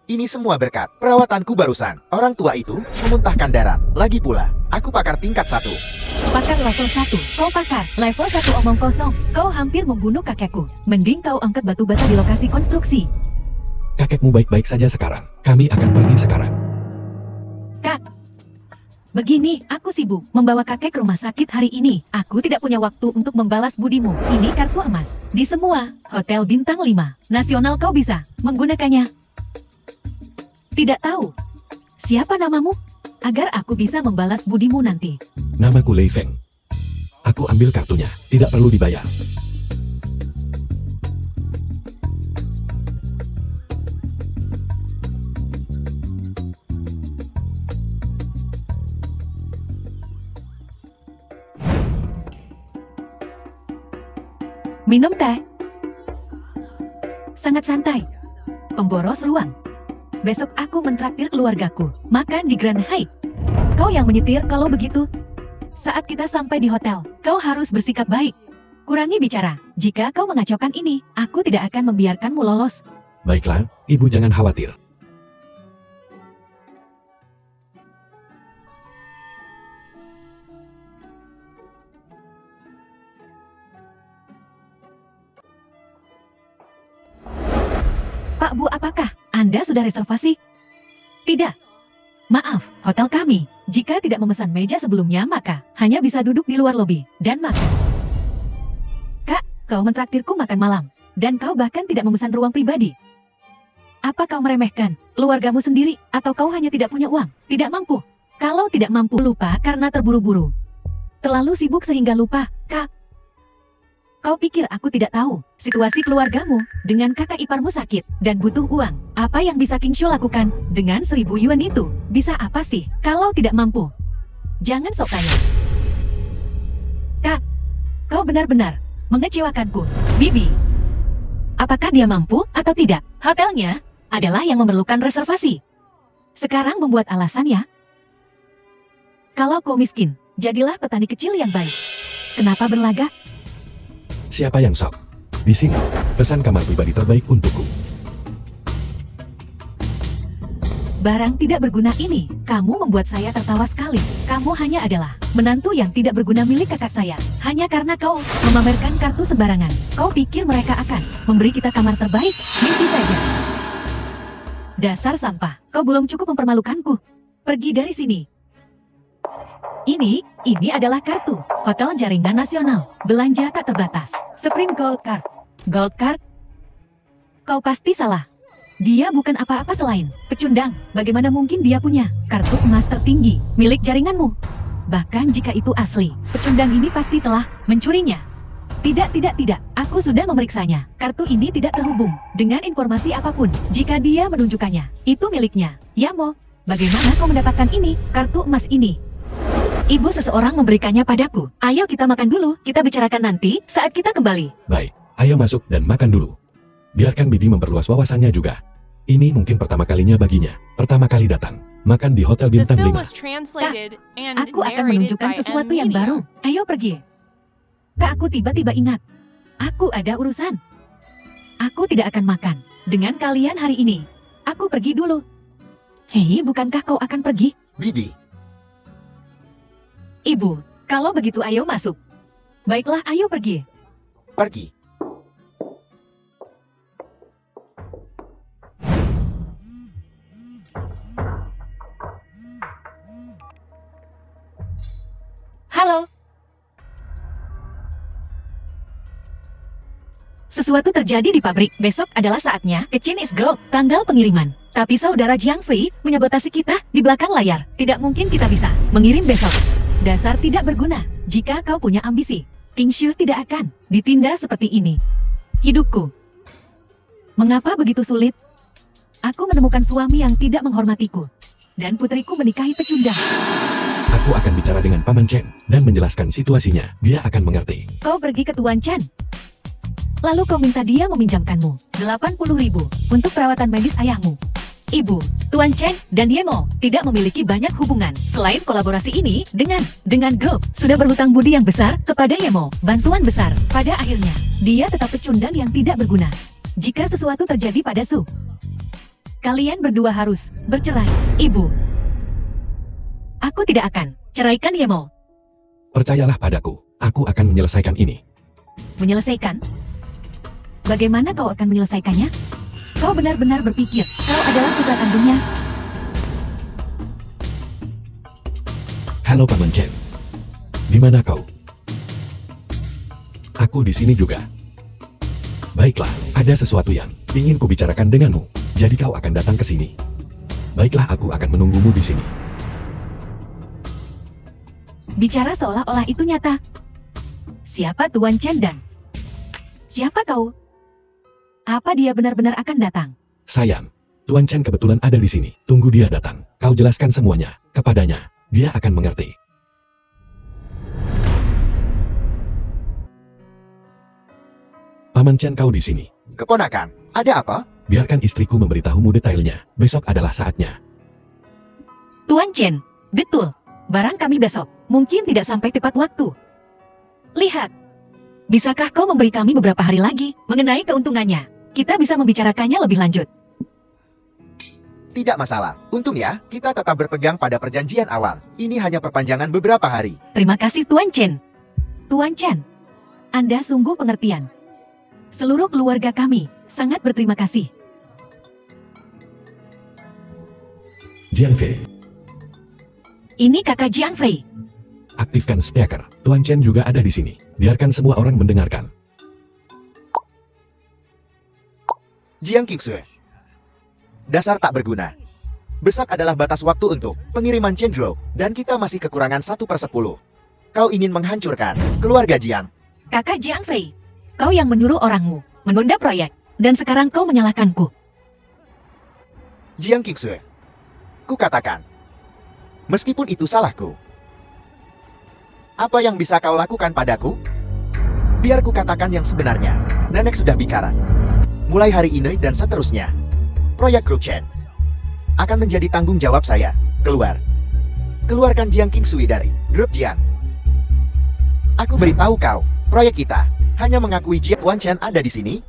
Ini semua berkat perawatanku barusan. Orang tua itu memuntahkan darah. Lagi pula, aku pakar tingkat 1. Pakar level 1. Kau pakar level 1 omong kosong. Kau hampir membunuh kakekku. Mending kau angkat batu bata di lokasi konstruksi. Kakekmu baik-baik saja sekarang. Kami akan pergi sekarang. Kak, begini, aku sibuk membawa kakek ke rumah sakit hari ini. Aku tidak punya waktu untuk membalas budimu. Ini kartu emas. Di semua hotel bintang 5 nasional kau bisa menggunakannya. Tidak tahu. Siapa namamu? Agar aku bisa membalas budimu nanti. Namaku Lei Feng. Aku ambil kartunya. Tidak perlu dibayar. Minum teh. Sangat santai. Pemboros ruang. Besok aku mentraktir keluargaku makan di Grand Hyatt. Kau yang menyetir kalau begitu. Saat kita sampai di hotel, kau harus bersikap baik. Kurangi bicara. Jika kau mengacaukan ini, aku tidak akan membiarkanmu lolos. Baiklah, ibu jangan khawatir. Pak Bu, apakah Anda sudah reservasi? Tidak. Maaf, hotel kami. Jika tidak memesan meja sebelumnya, maka hanya bisa duduk di luar lobi dan makan. Kak, kau mentraktirku makan malam, dan kau bahkan tidak memesan ruang pribadi. Apa kau meremehkan keluargamu sendiri, atau kau hanya tidak punya uang, tidak mampu? Kalau tidak mampu, lupa karena terburu-buru. Terlalu sibuk sehingga lupa, Kak. Kau pikir aku tidak tahu situasi keluargamu dengan kakak iparmu sakit dan butuh uang. Apa yang bisa King Shu lakukan dengan 1000 yuan itu? Bisa apa sih kalau tidak mampu? Jangan sok tanya. Kak, kau benar-benar mengecewakanku. Bibi, apakah dia mampu atau tidak? Hotelnya adalah yang memerlukan reservasi. Sekarang membuat alasan ya. Kalau kau miskin, jadilah petani kecil yang baik. Kenapa berlagak? Siapa yang sok? Di sini, pesan kamar pribadi terbaik untukku. Barang tidak berguna ini, kamu membuat saya tertawa sekali. Kamu hanya adalah menantu yang tidak berguna milik kakak saya. Hanya karena kau memamerkan kartu sembarangan. Kau pikir mereka akan memberi kita kamar terbaik? Mimpi saja. Dasar sampah, kau belum cukup mempermalukanku. Pergi dari sini. Ini adalah kartu Hotel Jaringan Nasional. Belanja tak terbatas. Sprint Gold Card. Gold Card. Kau pasti salah. Dia bukan apa-apa selain pecundang. Bagaimana mungkin dia punya kartu emas tertinggi milik jaringanmu? Bahkan jika itu asli, pecundang ini pasti telah mencurinya. Tidak. Aku sudah memeriksanya. Kartu ini tidak terhubung dengan informasi apapun. Jika dia menunjukkannya, itu miliknya. Yamo, bagaimana kau mendapatkan ini, kartu emas ini? Ibu seseorang memberikannya padaku. Ayo kita makan dulu. Kita bicarakan nanti saat kita kembali. Baik, ayo masuk dan makan dulu. Biarkan Bibi memperluas wawasannya juga. Ini mungkin pertama kalinya baginya. Pertama kali datang. Makan di Hotel The Bintang film 5. was translated and Aku akan narrated menunjukkan by sesuatu M yang Media. baru. Ayo pergi. Kak, aku tiba-tiba ingat. Aku ada urusan. Aku tidak akan makan dengan kalian hari ini. Aku pergi dulu. Hei, bukankah kau akan pergi? Bibi, Ibu, kalau begitu ayo masuk. Baiklah, ayo pergi. pergi. Halo. Sesuatu terjadi di pabrik. Besok adalah saatnya ke Chinese Grove, tanggal pengiriman. Tapi saudara Jiang Fei menyabotasi kita di belakang layar. Tidak mungkin kita bisa mengirim besok. Dasar tidak berguna. Jika kau punya ambisi, King Shu tidak akan ditindas seperti ini. Hidupku. Mengapa begitu sulit? Aku menemukan suami yang tidak menghormatiku. Dan putriku menikahi pecundang. Aku akan bicara dengan Paman Chen dan menjelaskan situasinya. Dia akan mengerti. Kau pergi ke Tuan Chen. Lalu kau minta dia meminjamkanmu 80.000 untuk perawatan medis ayahmu. Ibu, Tuan Chen dan Yemo tidak memiliki banyak hubungan selain kolaborasi ini dengan Group. Sudah berhutang budi yang besar kepada Yemo. Bantuan besar. Pada akhirnya, dia tetap pecundang yang tidak berguna. Jika sesuatu terjadi pada Su, kalian berdua harus bercerai. Ibu, aku tidak akan ceraikan Yemo. Percayalah padaku. Aku akan menyelesaikan ini. Menyelesaikan? Bagaimana kau akan menyelesaikannya? Kau benar-benar berpikir kau adalah putra kandungnya? Halo Paman Chen. Di mana kau? Aku di sini juga. Baiklah, ada sesuatu yang ingin kubicarakan denganmu. Jadi kau akan datang ke sini. Baiklah, aku akan menunggumu di sini. Bicara seolah-olah itu nyata. Siapa Tuan Chen dan siapa kau? Apa dia benar-benar akan datang? Sayang, Tuan Chen kebetulan ada di sini. Tunggu dia datang. Kau jelaskan semuanya kepadanya. Dia akan mengerti. Paman Chen, kau di sini. Keponakan, ada apa? Biarkan istriku memberitahumu detailnya. Besok adalah saatnya. Tuan Chen, betul. Barang kami besok. Mungkin tidak sampai tepat waktu. Lihat. Bisakah kau memberi kami beberapa hari lagi mengenai keuntungannya? Kita bisa membicarakannya lebih lanjut. Tidak masalah. Untung ya, kita tetap berpegang pada perjanjian awal. Ini hanya perpanjangan beberapa hari. Terima kasih Tuan Chen. Tuan Chen, Anda sungguh pengertian. Seluruh keluarga kami sangat berterima kasih. Jiang Fei, Ini kakak Jiang Fei. aktifkan speaker. Tuan Chen juga ada di sini. Biarkan semua orang mendengarkan. Jiang Qingsue. Dasar tak berguna. Besok adalah batas waktu untuk pengiriman Chendro, dan kita masih kekurangan 1/10. Kau ingin menghancurkan keluarga Jiang. Kakak Jiang Fei, kau yang menyuruh orangmu menunda proyek, dan sekarang kau menyalahkanku. Jiang Qingsue. Ku katakan, meskipun itu salahku, apa yang bisa kau lakukan padaku? Biar ku katakan yang sebenarnya. Nenek sudah bicara. Mulai hari ini dan seterusnya, proyek Group Chen akan menjadi tanggung jawab saya. Keluarkan Jiang Qingsue dari Grup Jiang. Aku beritahu kau, proyek kita hanya mengakui Jiang Tuan Chen ada di sini.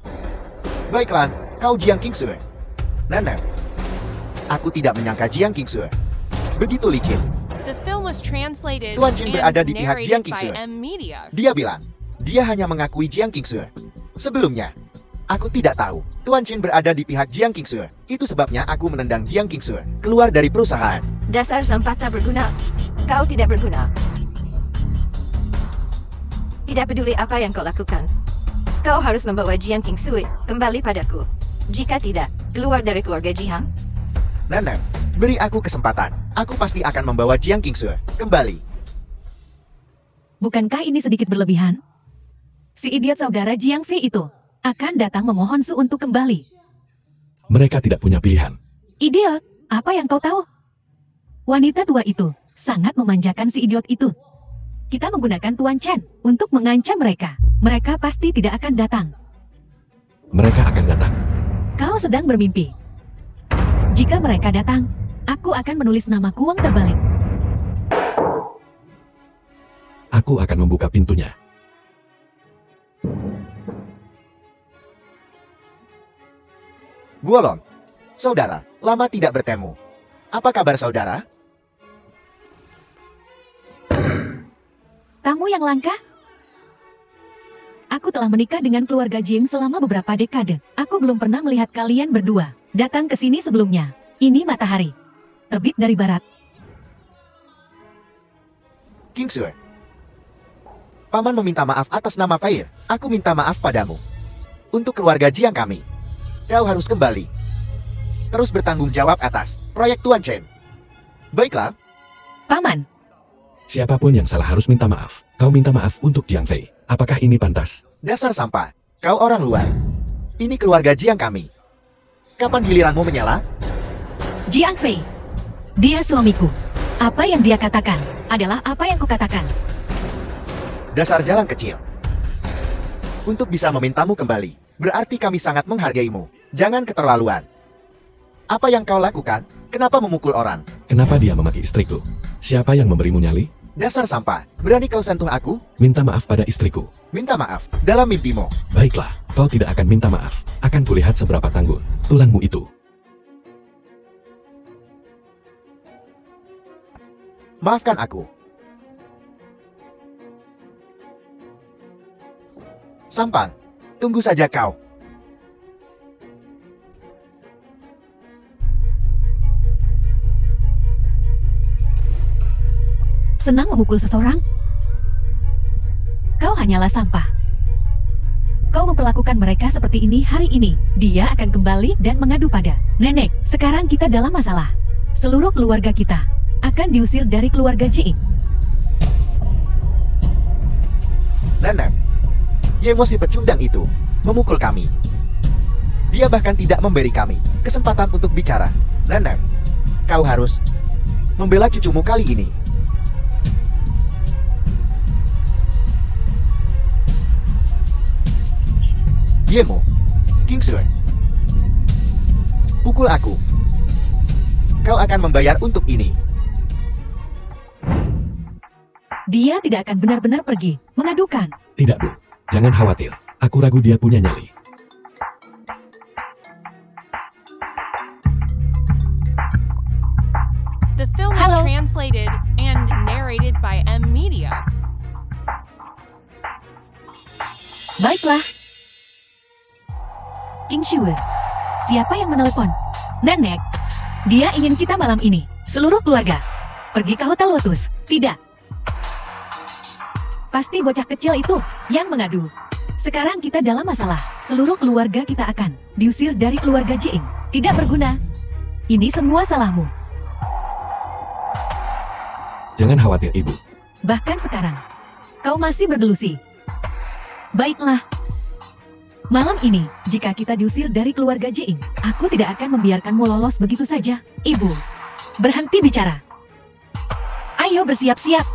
Baiklah, kau Jiang Qingsue. Nenek, aku tidak menyangka Jiang Qingsue begitu licin. The film was translated Tuan Chen and berada di pihak Jiang narrated by Qingsue. M Media. Dia bilang, dia hanya mengakui Jiang Qingsue. Sebelumnya, aku tidak tahu Tuan Chen berada di pihak Jiang Qingsue. Itu sebabnya aku menendang Jiang Qingsue keluar dari perusahaan. Dasar sampah tak berguna. Kau tidak berguna. Tidak peduli apa yang kau lakukan. Kau harus membawa Jiang Qingsue kembali padaku. Jika tidak, keluar dari keluarga Jiang. Nenek, beri aku kesempatan. Aku pasti akan membawa Jiang Qingsue kembali. Bukankah ini sedikit berlebihan? Si idiot saudara Jiang Fei itu akan datang memohon Su untuk kembali. Mereka tidak punya pilihan. Idiot, apa yang kau tahu? Wanita tua itu sangat memanjakan si idiot itu. Kita menggunakan Tuan Chen untuk mengancam mereka. Mereka pasti tidak akan datang. Mereka akan datang. Kau sedang bermimpi. Jika mereka datang, aku akan menulis nama Kuang terbalik. Aku akan membuka pintunya. Guolong, saudara, lama tidak bertemu. Apa kabar saudara? Tamu yang langka? Aku telah menikah dengan keluarga Jing selama beberapa dekade. Aku belum pernah melihat kalian berdua datang ke sini sebelumnya. Ini matahari, terbit dari barat. Qingsue, Paman meminta maaf atas nama Fair. Aku minta maaf padamu. Untuk keluarga Jiang kami, kau harus kembali. Terus bertanggung jawab atas proyek Tuan Chen. Baiklah. Paman, Siapapun yang salah harus minta maaf. Kau minta maaf untuk Jiang Fei. Apakah ini pantas? Dasar sampah. Kau orang luar. Ini keluarga Jiang kami. Kapan giliranmu menyala? Jiang Fei. Dia suamiku. Apa yang dia katakan adalah apa yang kukatakan. Dasar jalan kecil. Untuk bisa memintamu kembali, berarti kami sangat menghargaimu. Jangan keterlaluan. Apa yang kau lakukan? Kenapa memukul orang? Kenapa dia memaki istriku? Siapa yang memberimu nyali? Dasar sampah. Berani kau sentuh aku? Minta maaf pada istriku. Minta maaf. Dalam mimpimu. Baiklah, kau tidak akan minta maaf. Akan kulihat seberapa tangguh tulangmu itu. Maafkan aku. Sampang. Tunggu saja kau. Senang memukul seseorang? Kau hanyalah sampah. Kau memperlakukan mereka seperti ini hari ini. Dia akan kembali dan mengadu pada nenek. Sekarang kita dalam masalah. Seluruh keluarga kita akan diusir dari keluarga Jing. Nenek, Yemo si pecundang itu memukul kami. Dia bahkan tidak memberi kami kesempatan untuk bicara. Nenek, kau harus membela cucumu kali ini. Yemo, Qingsue, pukul aku. Kau akan membayar untuk ini. Dia tidak akan benar-benar pergi mengadukan. Tidak, Bu. Jangan khawatir. Aku ragu dia punya nyali. The film is Hello. translated and narrated by M Media. Baiklah. Qingsue, siapa yang menelepon? Nenek, dia ingin kita malam ini, seluruh keluarga, pergi ke Hotel Lotus. Tidak. Pasti bocah kecil itu yang mengadu. Sekarang kita dalam masalah. Seluruh keluarga kita akan diusir dari keluarga Jing. Tidak berguna. Ini semua salahmu. Jangan khawatir, Ibu. Bahkan sekarang, kau masih berdelusi. Baiklah. Malam ini, jika kita diusir dari keluarga Jing, aku tidak akan membiarkanmu lolos begitu saja. Ibu, berhenti bicara. Ayo bersiap-siap.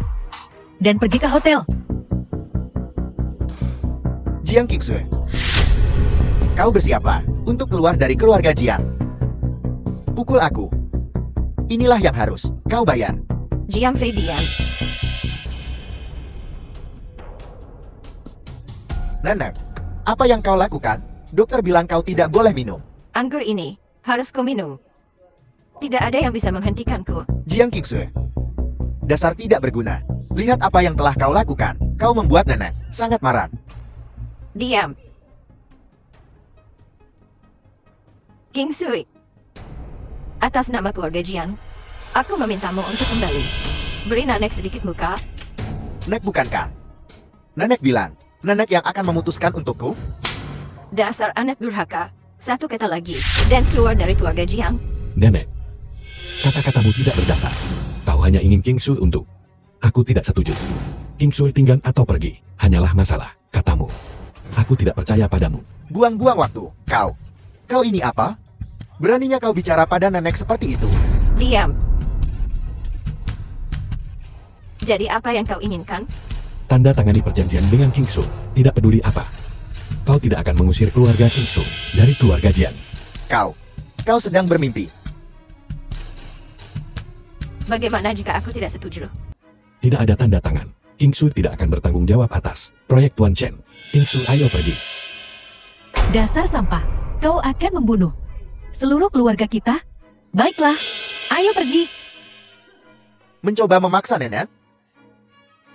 Dan pergi ke hotel. Jiang Qingsue, kau bersiaplah untuk keluar dari keluarga Jiang. Pukul aku. Inilah yang harus kau bayar. Jiang Fei diam. Nenek, apa yang kau lakukan? Dokter bilang kau tidak boleh minum. Anggur ini harus kau minum. Tidak ada yang bisa menghentikanku. Jiang Qingsue, dasar tidak berguna. Lihat apa yang telah kau lakukan. Kau membuat nenek sangat marah. Diam. Qingsue, atas nama keluarga Jiang, aku memintamu untuk kembali. Beri nenek sedikit muka. Nek bukankah? Nenek bilang, nenek yang akan memutuskan untukku? Dasar anak durhaka. Satu kata lagi, dan keluar dari keluarga Jiang. Nenek, kata-katamu tidak berdasar. Kau hanya ingin King Sui untuk. Aku tidak setuju. King Sui tinggal atau pergi, hanyalah masalah, katamu. Aku tidak percaya padamu. Buang-buang waktu. Kau ini apa? Beraninya kau bicara pada nenek seperti itu? Diam. Jadi apa yang kau inginkan? Tanda tangani perjanjian dengan King Sui, tidak peduli apa. Kau tidak akan mengusir keluarga King Sui dari keluarga Jian. Kau sedang bermimpi. Bagaimana jika aku tidak setuju? Tidak ada tanda tangan. King Sui tidak akan bertanggung jawab atas proyek Tuan Chen. King Sui, ayo pergi. Dasar sampah. Kau akan membunuh seluruh keluarga kita? Baiklah, ayo pergi. Mencoba memaksa nenek?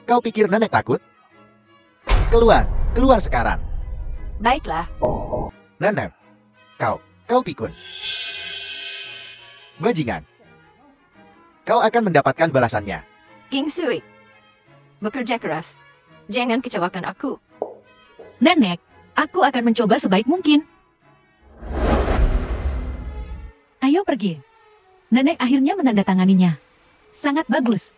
Kau pikir nenek takut? Keluar sekarang. Baiklah. Nenek, kau pikun. Bajingan. Kau akan mendapatkan balasannya. King Sui, bekerja keras. Jangan kecewakan aku. Nenek, aku akan mencoba sebaik mungkin. Ayo pergi. Nenek akhirnya menandatanganinya. Sangat bagus.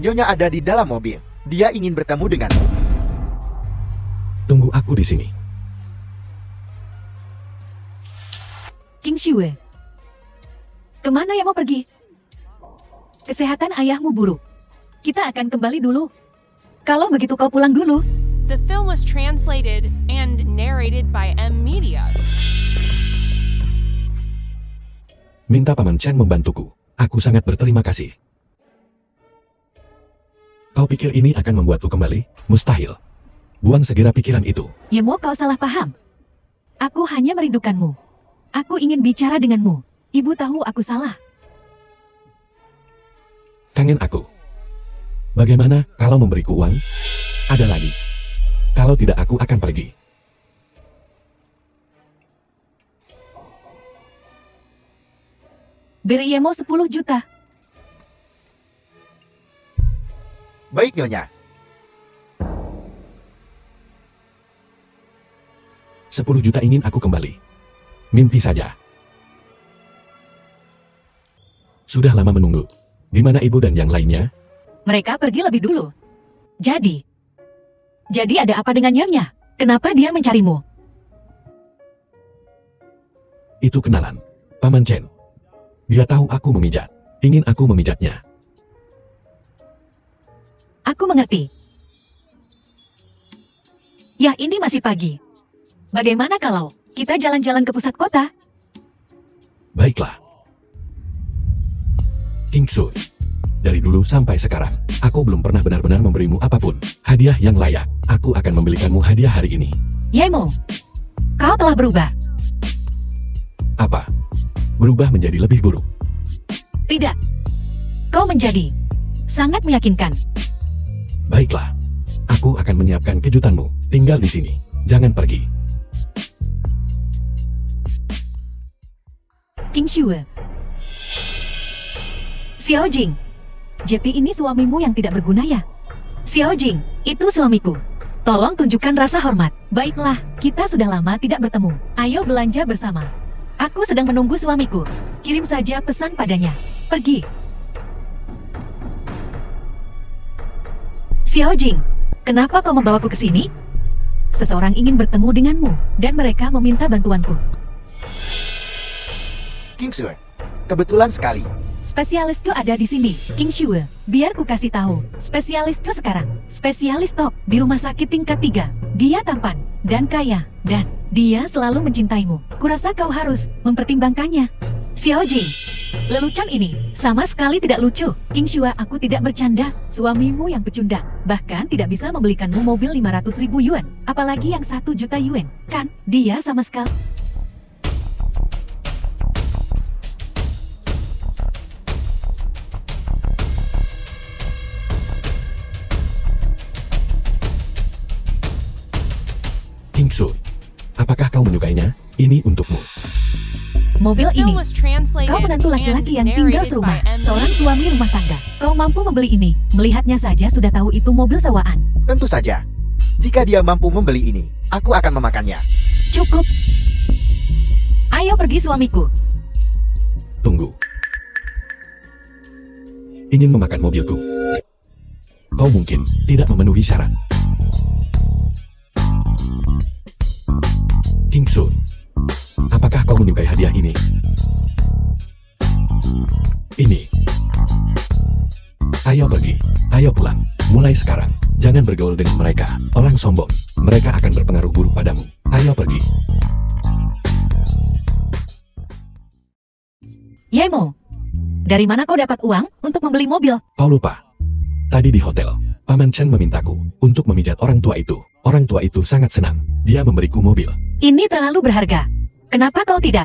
Nyonya ada di dalam mobil. Dia ingin bertemu denganmu. Tunggu aku di sini. King Shui, kemana yang mau pergi? Kesehatan ayahmu buruk. Kita akan kembali dulu. Kalau begitu kau pulang dulu. The film was translated and narrated by M Media. Minta Paman Chen membantuku. Aku sangat berterima kasih. Kau pikir ini akan membuatku kembali? Mustahil. Buang segera pikiran itu. Yemo, kau salah paham. Aku hanya merindukanmu. Aku ingin bicara denganmu. Ibu tahu aku salah. Kangen aku. Bagaimana kalau memberiku uang? Ada lagi. Kalau tidak aku akan pergi. Beri Yemo 10 juta. Baik, Nyonya. 10 juta ingin aku kembali. Mimpi saja. Sudah lama menunggu. Di mana ibu dan yang lainnya? Mereka pergi lebih dulu. Jadi ada apa dengan Nyonya? Kenapa dia mencarimu? Itu kenalan. Paman Chen. Dia tahu aku memijat. Ingin aku memijatnya. Aku mengerti. Ya, ini masih pagi. Bagaimana kalau kita jalan-jalan ke pusat kota? Baiklah. King Sui. Dari dulu sampai sekarang, aku belum pernah benar-benar memberimu apapun. Hadiah yang layak. Aku akan membelikanmu hadiah hari ini. Yemo, kau telah berubah. Apa? Berubah menjadi lebih buruk. Tidak. Kau menjadi sangat meyakinkan. Baiklah. Aku akan menyiapkan kejutanmu. Tinggal di sini. Jangan pergi. King Shui. Xiao Jing. Jeti ini suamimu yang tidak berguna ya? Xiao Jing, itu suamiku. Tolong tunjukkan rasa hormat. Baiklah, kita sudah lama tidak bertemu. Ayo belanja bersama. Aku sedang menunggu suamiku. Kirim saja pesan padanya. Pergi. Xiao Jing, kenapa kau membawaku ke sini? Seseorang ingin bertemu denganmu, dan mereka meminta bantuanku. King Sui, kebetulan sekali. Spesialisku ada di sini, King Shui. Biar ku kasih tahu, spesialisku sekarang. Spesialis top di rumah sakit tingkat 3. Dia tampan dan kaya, dan dia selalu mencintaimu. Kurasa kau harus mempertimbangkannya. Xiao Jing, lelucon ini sama sekali tidak lucu. King Shui, aku tidak bercanda. Suamimu yang pecundang, bahkan tidak bisa membelikanmu mobil 500.000 yuan. Apalagi yang 1 juta yuan, kan? Dia sama sekali... King Sui, apakah kau menyukainya? Ini untukmu. Mobil The film ini. was translated Kau menantu and laki-laki yang tinggal narrated serumah, by M. seorang suami rumah tangga. Kau mampu membeli ini. Melihatnya saja sudah tahu itu mobil sewaan. Tentu saja. Jika dia mampu membeli ini, aku akan memakannya. Cukup. Ayo pergi suamiku. Tunggu. Ingin memakan mobilku? Kau mungkin tidak memenuhi syarat. Kingsu, apakah kau menyukai hadiah ini? Ini. Ayo pergi, ayo pulang. Mulai sekarang, jangan bergaul dengan mereka. Orang sombong, mereka akan berpengaruh buruk padamu. Ayo pergi. Yemo, dari mana kau dapat uang untuk membeli mobil? Kau lupa. Tadi di hotel, Paman Chen memintaku untuk memijat orang tua itu. Orang tua itu sangat senang. Dia memberiku mobil. Ini terlalu berharga. Kenapa kau tidak?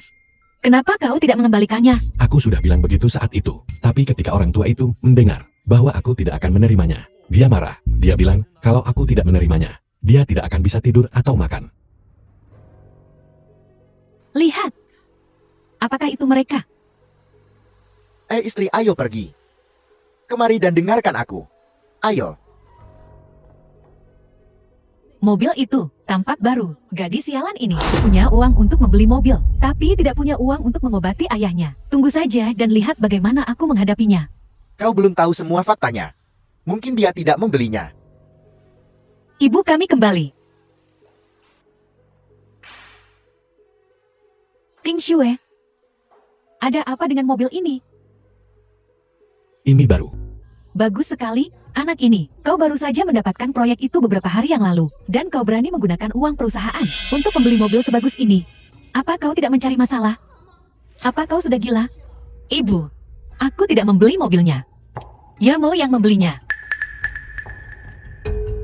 Kenapa kau tidak mengembalikannya? Aku sudah bilang begitu saat itu. Tapi ketika orang tua itu mendengar bahwa aku tidak akan menerimanya, dia marah. Dia bilang, kalau aku tidak menerimanya, dia tidak akan bisa tidur atau makan. Lihat. Apakah itu mereka? Istri, ayo pergi. Kemari dan dengarkan aku. Ayo. Mobil itu tampak baru. Gadis sialan ini punya uang untuk membeli mobil, tapi tidak punya uang untuk mengobati ayahnya. Tunggu saja dan lihat bagaimana aku menghadapinya. Kau belum tahu semua faktanya. Mungkin dia tidak membelinya. Ibu kami kembali. Ting Shue, ada apa dengan mobil ini? Ini baru. Bagus sekali, anak ini. Kau baru saja mendapatkan proyek itu beberapa hari yang lalu, dan kau berani menggunakan uang perusahaan untuk membeli mobil sebagus ini. Apa kau tidak mencari masalah? Apa kau sudah gila? Ibu, aku tidak membeli mobilnya. Yamo yang membelinya.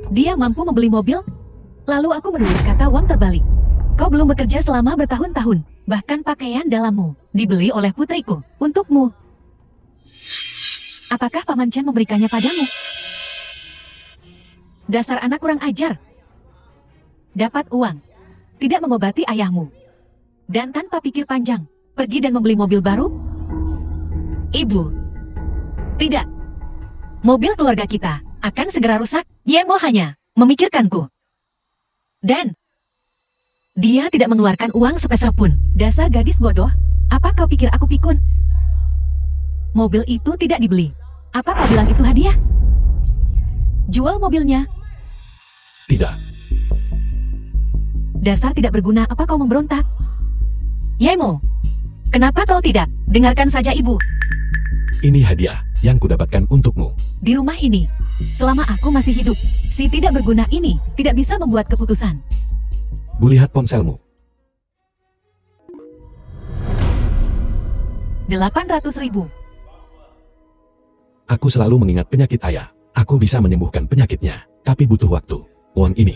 Dia mampu membeli mobil, lalu aku menulis kata uang terbalik. Kau belum bekerja selama bertahun-tahun, bahkan pakaian dalammu dibeli oleh putriku, untukmu. Apakah Paman Chen memberikannya padamu? Dasar anak kurang ajar. Dapat uang, tidak mengobati ayahmu. Dan tanpa pikir panjang, pergi dan membeli mobil baru? Ibu, tidak. Mobil keluarga kita akan segera rusak. Yemo hanya memikirkanku. Dan dia tidak mengeluarkan uang sepeser pun. Dasar gadis bodoh, apa kau pikir aku pikun? Mobil itu tidak dibeli. Apa kau bilang itu hadiah? Jual mobilnya. Tidak. Dasar tidak berguna, apa kau memberontak? Yemo, kenapa kau tidak? Dengarkan saja ibu. Ini hadiah yang kudapatkan untukmu. Di rumah ini, selama aku masih hidup, si tidak berguna ini tidak bisa membuat keputusan. Bu, lihat ponselmu. 800.000. Aku selalu mengingat penyakit ayah. Aku bisa menyembuhkan penyakitnya, tapi butuh waktu. Uang ini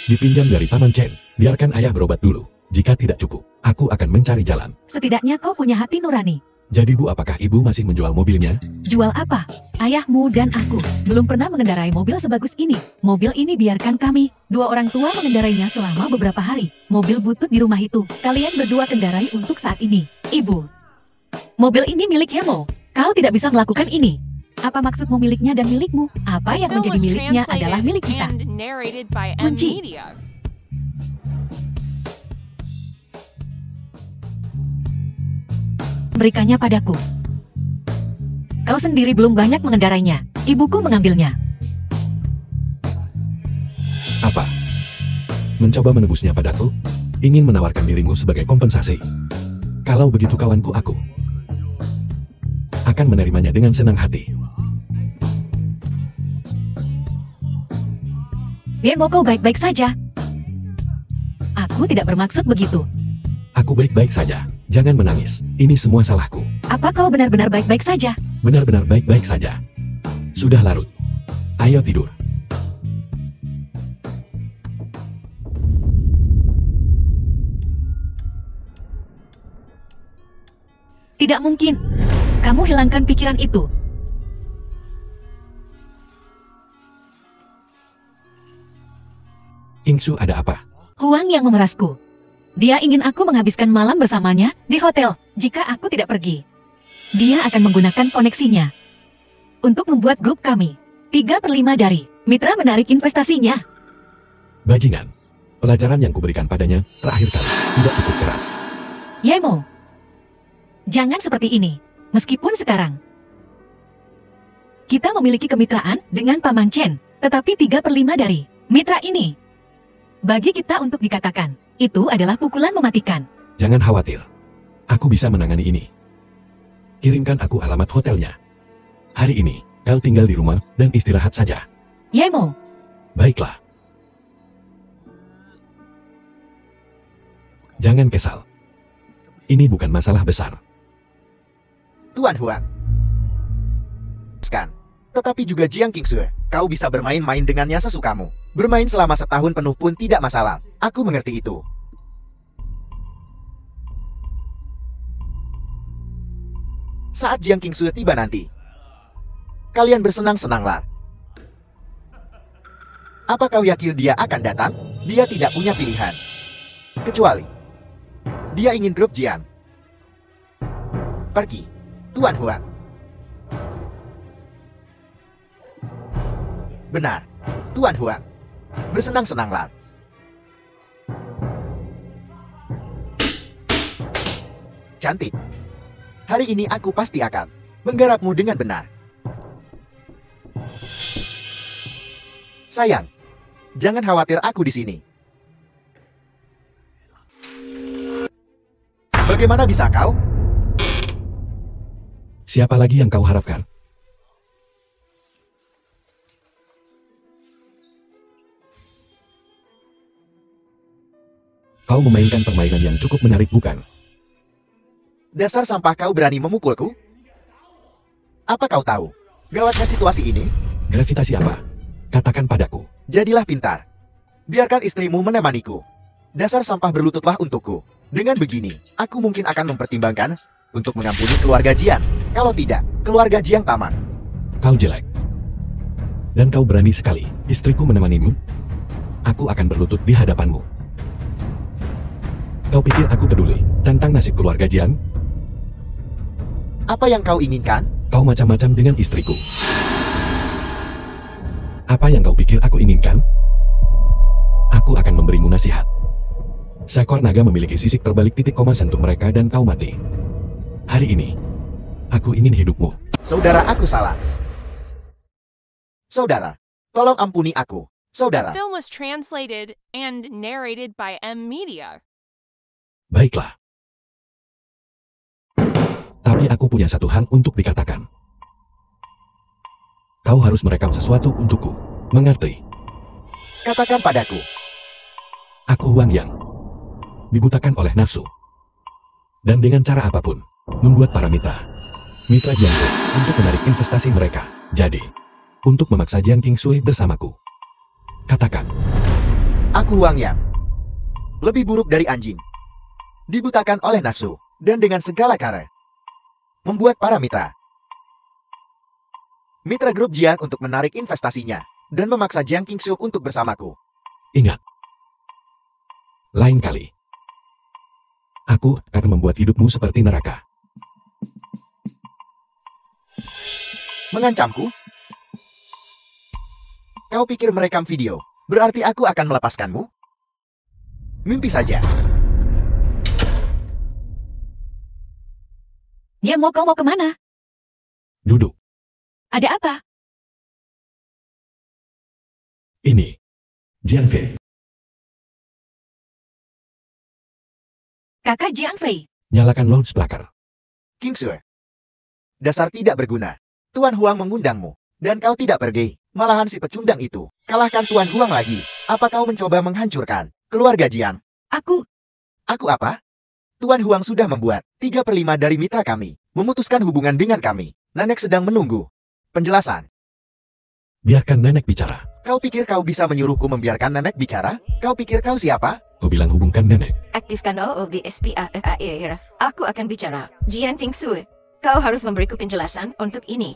dipinjam dari Paman Chen. Biarkan ayah berobat dulu. Jika tidak cukup, aku akan mencari jalan. Setidaknya kau punya hati nurani. Jadi Bu, apakah Ibu masih menjual mobilnya? Jual apa? Ayahmu dan aku belum pernah mengendarai mobil sebagus ini. Mobil ini biarkan kami, dua orang tua mengendarainya selama beberapa hari. Mobil butut di rumah itu, kalian berdua kendarai untuk saat ini. Ibu, mobil ini milik Yemo. Kau tidak bisa melakukan ini. Apa maksudmu miliknya dan milikmu? Apa yang The film menjadi was miliknya adalah translated milik kita. and narrated by M. Kunci. Media. Berikannya padaku. Kau sendiri belum banyak mengendarainya. Ibuku mengambilnya. Apa? Mencoba menebusnya padaku? Ingin menawarkan dirimu sebagai kompensasi? Kalau begitu kawanku, aku akan menerimanya dengan senang hati. Yemo, kau baik-baik saja. Aku tidak bermaksud begitu. Aku baik-baik saja. Jangan menangis. Ini semua salahku. Apa kau benar-benar baik-baik saja? Benar-benar baik-baik saja. Sudah larut. Ayo tidur. Tidak mungkin. Kamu hilangkan pikiran itu. Ingsu, ada apa? Huang yang memerasku. Dia ingin aku menghabiskan malam bersamanya di hotel jika aku tidak pergi. Dia akan menggunakan koneksinya untuk membuat grup kami 3/5 dari mitra menarik investasinya. Bajingan. Pelajaran yang kuberikan padanya terakhir kali tidak cukup keras. Yemo, jangan seperti ini. Meskipun sekarang kita memiliki kemitraan dengan Paman Chen, tetapi 3/5 dari mitra ini bagi kita untuk dikatakan itu adalah pukulan mematikan. Jangan khawatir. Aku bisa menangani ini. Kirimkan aku alamat hotelnya. Hari ini, kau tinggal di rumah dan istirahat saja. Yemo, Baiklah. Jangan kesal. Ini bukan masalah besar. Tuan Huang. Tetapi juga Jiang Qingsue, kau bisa bermain-main dengannya sesukamu. Bermain selama setahun penuh pun tidak masalah. Aku mengerti itu. Saat Jiang Qingsue tiba nanti, kalian bersenang-senanglah. Apa kau yakin dia akan datang? Dia tidak punya pilihan. Kecuali dia ingin grup Jiang. Pergi, Tuan Huang. Benar, Tuan Huang. Bersenang-senanglah. Cantik. Hari ini aku pasti akan menggarapmu dengan benar. Sayang, jangan khawatir, aku di sini. Bagaimana bisa kau? Siapa lagi yang kau harapkan? Kau memainkan permainan yang cukup menarik, bukan? Dasar sampah, kau berani memukulku? Apa kau tahu gawatnya situasi ini? Gravitasi apa? Katakan padaku. Jadilah pintar. Biarkan istrimu menemaniku. Dasar sampah, berlututlah untukku. Dengan begini, aku mungkin akan mempertimbangkan untuk mengampuni keluarga Jiang. Kalau tidak, keluarga Jiang taman. Kau jelek. Dan kau berani sekali istriku menemanimu? Aku akan berlutut di hadapanmu. Kau pikir aku peduli tentang nasib keluarga Jiang? Apa yang kau inginkan? Kau macam-macam dengan istriku. Apa yang kau pikir aku inginkan? Aku akan memberimu nasihat. Seekor naga memiliki sisik terbalik, titik koma sentuh mereka dan kau mati. Hari ini, aku ingin hidupmu. Saudara, aku salah. Saudara, tolong ampuni aku. The Saudara, film was translated and narrated by M Media. Baiklah. Tapi aku punya satu hal untuk dikatakan. Kau harus merekam sesuatu untukku. Mengerti? katakan padaku. Aku Wang Yang. Dibutakan oleh nafsu. Dan dengan cara apapun, membuat para mitra Jiangsu untuk menarik investasi mereka. Jadi, untuk memaksa Jiang Qingsue bersamaku. Katakan. Aku Wang Yang. Lebih buruk dari anjing. Dibutakan oleh nafsu, dan dengan segala cara. Membuat para mitra grup Jiang untuk menarik investasinya, dan memaksa Jiang Qingsue untuk bersamaku. Ingat. Lain kali. Aku akan membuat hidupmu seperti neraka. Mengancamku? Kau pikir merekam video, berarti aku akan melepaskanmu? Mimpi saja. Ya, kau mau kemana? Duduk. Ada apa? Ini. Jiang Fei. Kakak Jiang Fei. Nyalakan loudspeaker. Qingsue. Dasar tidak berguna. Tuan Huang mengundangmu, dan kau tidak pergi. Malahan si pecundang itu. Kalahkan Tuan Huang lagi. Apa kau mencoba menghancurkan keluarga Jiang? Aku Apa? Tuan Huang sudah membuat 3/5 dari mitra kami memutuskan hubungan dengan kami. Nenek sedang menunggu penjelasan. Biarkan nenek bicara. Kau pikir kau bisa menyuruhku membiarkan nenek bicara? Kau pikir kau siapa? Kau bilang hubungkan nenek. Aktifkan OOBSPAER. Aku akan bicara. Jiang Qingsue, kau harus memberiku penjelasan untuk ini.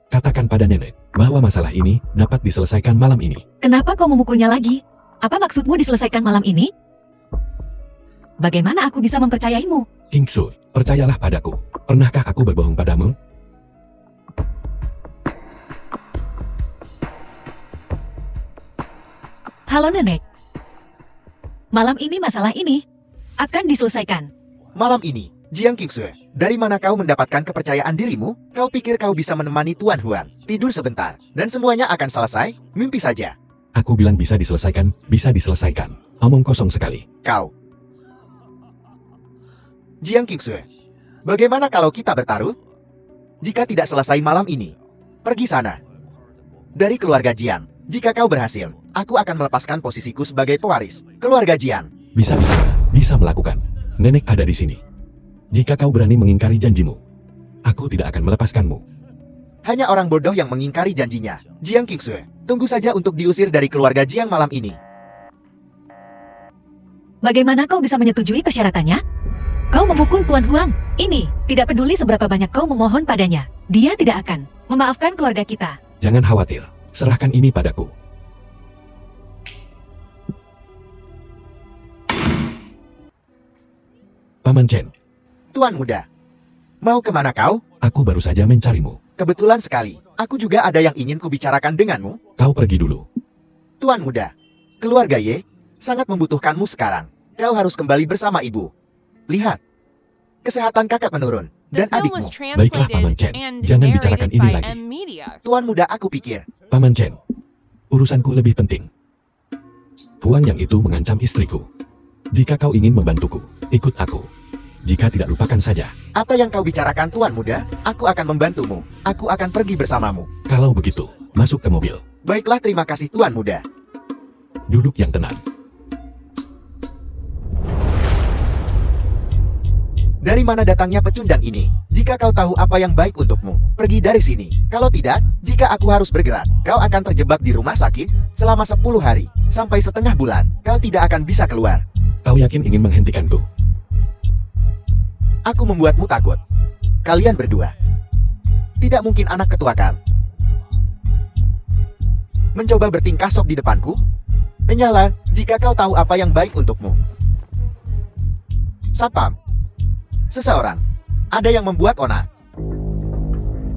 Katakan pada nenek bahwa masalah ini dapat diselesaikan malam ini. Kenapa kau memukulnya lagi? Apa maksudmu diselesaikan malam ini? Bagaimana aku bisa mempercayaimu? King Su, percayalah padaku. Pernahkah aku berbohong padamu? Halo nenek. Malam ini masalah ini akan diselesaikan. Malam ini, Jiang Qingsue, dari mana kau mendapatkan kepercayaan dirimu? Kau pikir kau bisa menemani Tuan Huang? Tidur sebentar, dan semuanya akan selesai? Mimpi saja. Aku bilang bisa diselesaikan, bisa diselesaikan. Omong kosong sekali. Kau. Jiang Qingsue, bagaimana kalau kita bertaruh? Jika tidak selesai malam ini, pergi sana. Dari keluarga Jiang, jika kau berhasil, aku akan melepaskan posisiku sebagai pewaris keluarga Jiang. Bisa bicara, bisa melakukan. Nenek ada di sini. Jika kau berani mengingkari janjimu, aku tidak akan melepaskanmu. Hanya orang bodoh yang mengingkari janjinya. Jiang Qingsue, tunggu saja untuk diusir dari keluarga Jiang malam ini. Bagaimana kau bisa menyetujui persyaratannya? Kau memukul Tuan Huang. Ini, tidak peduli seberapa banyak kau memohon padanya. Dia tidak akan memaafkan keluarga kita. Jangan khawatir, serahkan ini padaku. Paman Chen, Tuan muda, mau kemana kau? aku baru saja mencarimu. Kebetulan sekali, aku juga ada yang ingin kubicarakan denganmu. Kau pergi dulu. Tuan muda, keluarga Ye sangat membutuhkanmu sekarang. Kau harus kembali bersama ibu. Lihat, kesehatan kakak menurun, The dan film adikmu. was Baiklah Paman translated Chen, and jangan bicarakan narrated ini by lagi. M Media. Tuan muda, aku pikir. Paman Chen, urusanku lebih penting. Huang yang itu mengancam istriku. Jika kau ingin membantuku, ikut aku. Jika tidak, lupakan saja. Apa yang kau bicarakan Tuan muda? Aku akan membantumu. Aku akan pergi bersamamu. Kalau begitu, masuk ke mobil. Baiklah, terima kasih Tuan muda. Duduk yang tenang. Dari mana datangnya pecundang ini? Jika kau tahu apa yang baik untukmu, pergi dari sini. Kalau tidak, jika aku harus bergerak, kau akan terjebak di rumah sakit selama 10 hari, sampai setengah bulan. Kau tidak akan bisa keluar. Kau yakin ingin menghentikanku? Aku membuatmu takut. Kalian berdua tidak mungkin anak ketuakan. Mencoba bertingkah sok di depanku? Menyala jika kau tahu apa yang baik untukmu. Satpam. Seseorang. Ada yang membuat onar.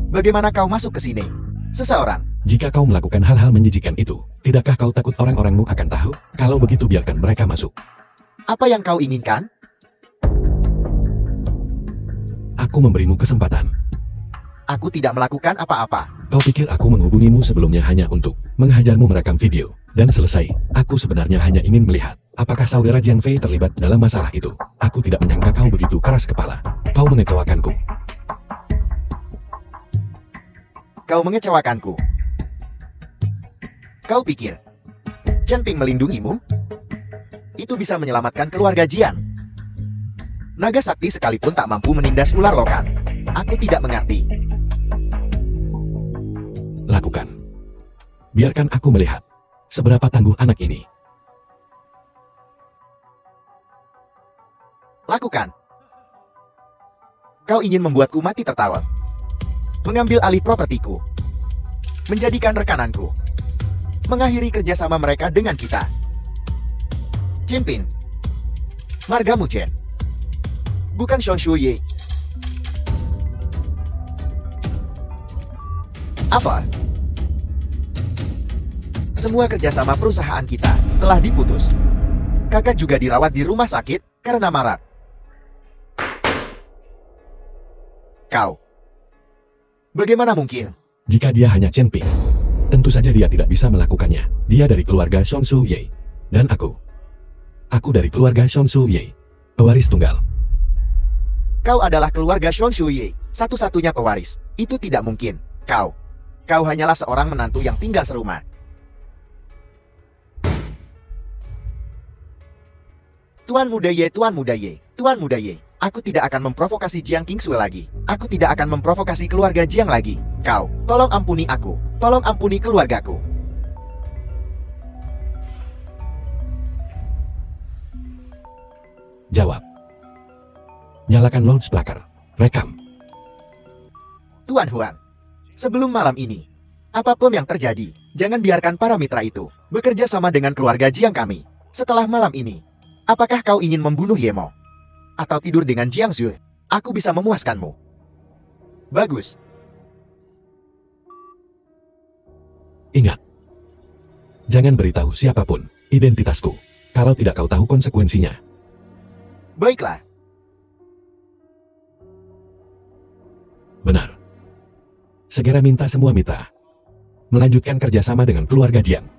Bagaimana kau masuk ke sini? Seseorang. Jika kau melakukan hal-hal menjijikan itu, tidakkah kau takut orang-orangmu akan tahu? Kalau begitu biarkan mereka masuk. Apa yang kau inginkan? Aku memberimu kesempatan. Aku tidak melakukan apa-apa. Kau pikir aku menghubungimu sebelumnya hanya untuk menghajarmu merekam video, dan selesai. Aku sebenarnya hanya ingin melihat apakah saudara Jiang Fei terlibat dalam masalah itu. Aku tidak menyangka kau begitu keras kepala. Kau mengecewakanku. Kau mengecewakanku. Kau pikir Chen Ping melindungimu? Itu bisa menyelamatkan keluarga Jiang. Naga sakti sekalipun tak mampu menindas ular lokan. Aku tidak mengerti. Lakukan. Biarkan aku melihat seberapa tangguh anak ini. Lakukan. Kau ingin membuatku mati tertawa. Mengambil alih propertiku. Menjadikan rekananku. Mengakhiri kerjasama mereka dengan kita. Cimpin. Margamu Chen. Bukan Shon Shuye. Apa? Semua kerjasama perusahaan kita telah diputus. Kakak juga dirawat di rumah sakit karena marak. Kau. Bagaimana mungkin? Jika dia hanya Chen Ping, tentu saja dia tidak bisa melakukannya. Dia dari keluarga Shon Su Ye. Dan aku dari keluarga Shon Su Ye. Pewaris tunggal. Kau adalah keluarga Shon Shuye, satu-satunya pewaris. Itu tidak mungkin. Kau hanyalah seorang menantu yang tinggal serumah. Tuan muda Ye, Tuan muda Ye, Tuan muda Ye. Aku tidak akan memprovokasi Jiang Qingsue lagi. Aku tidak akan memprovokasi keluarga Jiang lagi. Kau, tolong ampuni aku. Tolong ampuni keluargaku. Jawab. Nyalakan loudspeaker. Rekam. Tuan Huang, sebelum malam ini, apapun yang terjadi, jangan biarkan para mitra itu bekerja sama dengan keluarga Jiang kami. Setelah malam ini, Apakah kau ingin membunuh Yemo? Atau tidur dengan Jiang Zhu? Aku bisa memuaskanmu. Bagus. Ingat. Jangan beritahu siapapun identitasku. Kalau tidak kau tahu konsekuensinya. Baiklah. Benar. Segera minta semua mitra. Melanjutkan kerjasama dengan keluarga Jiang.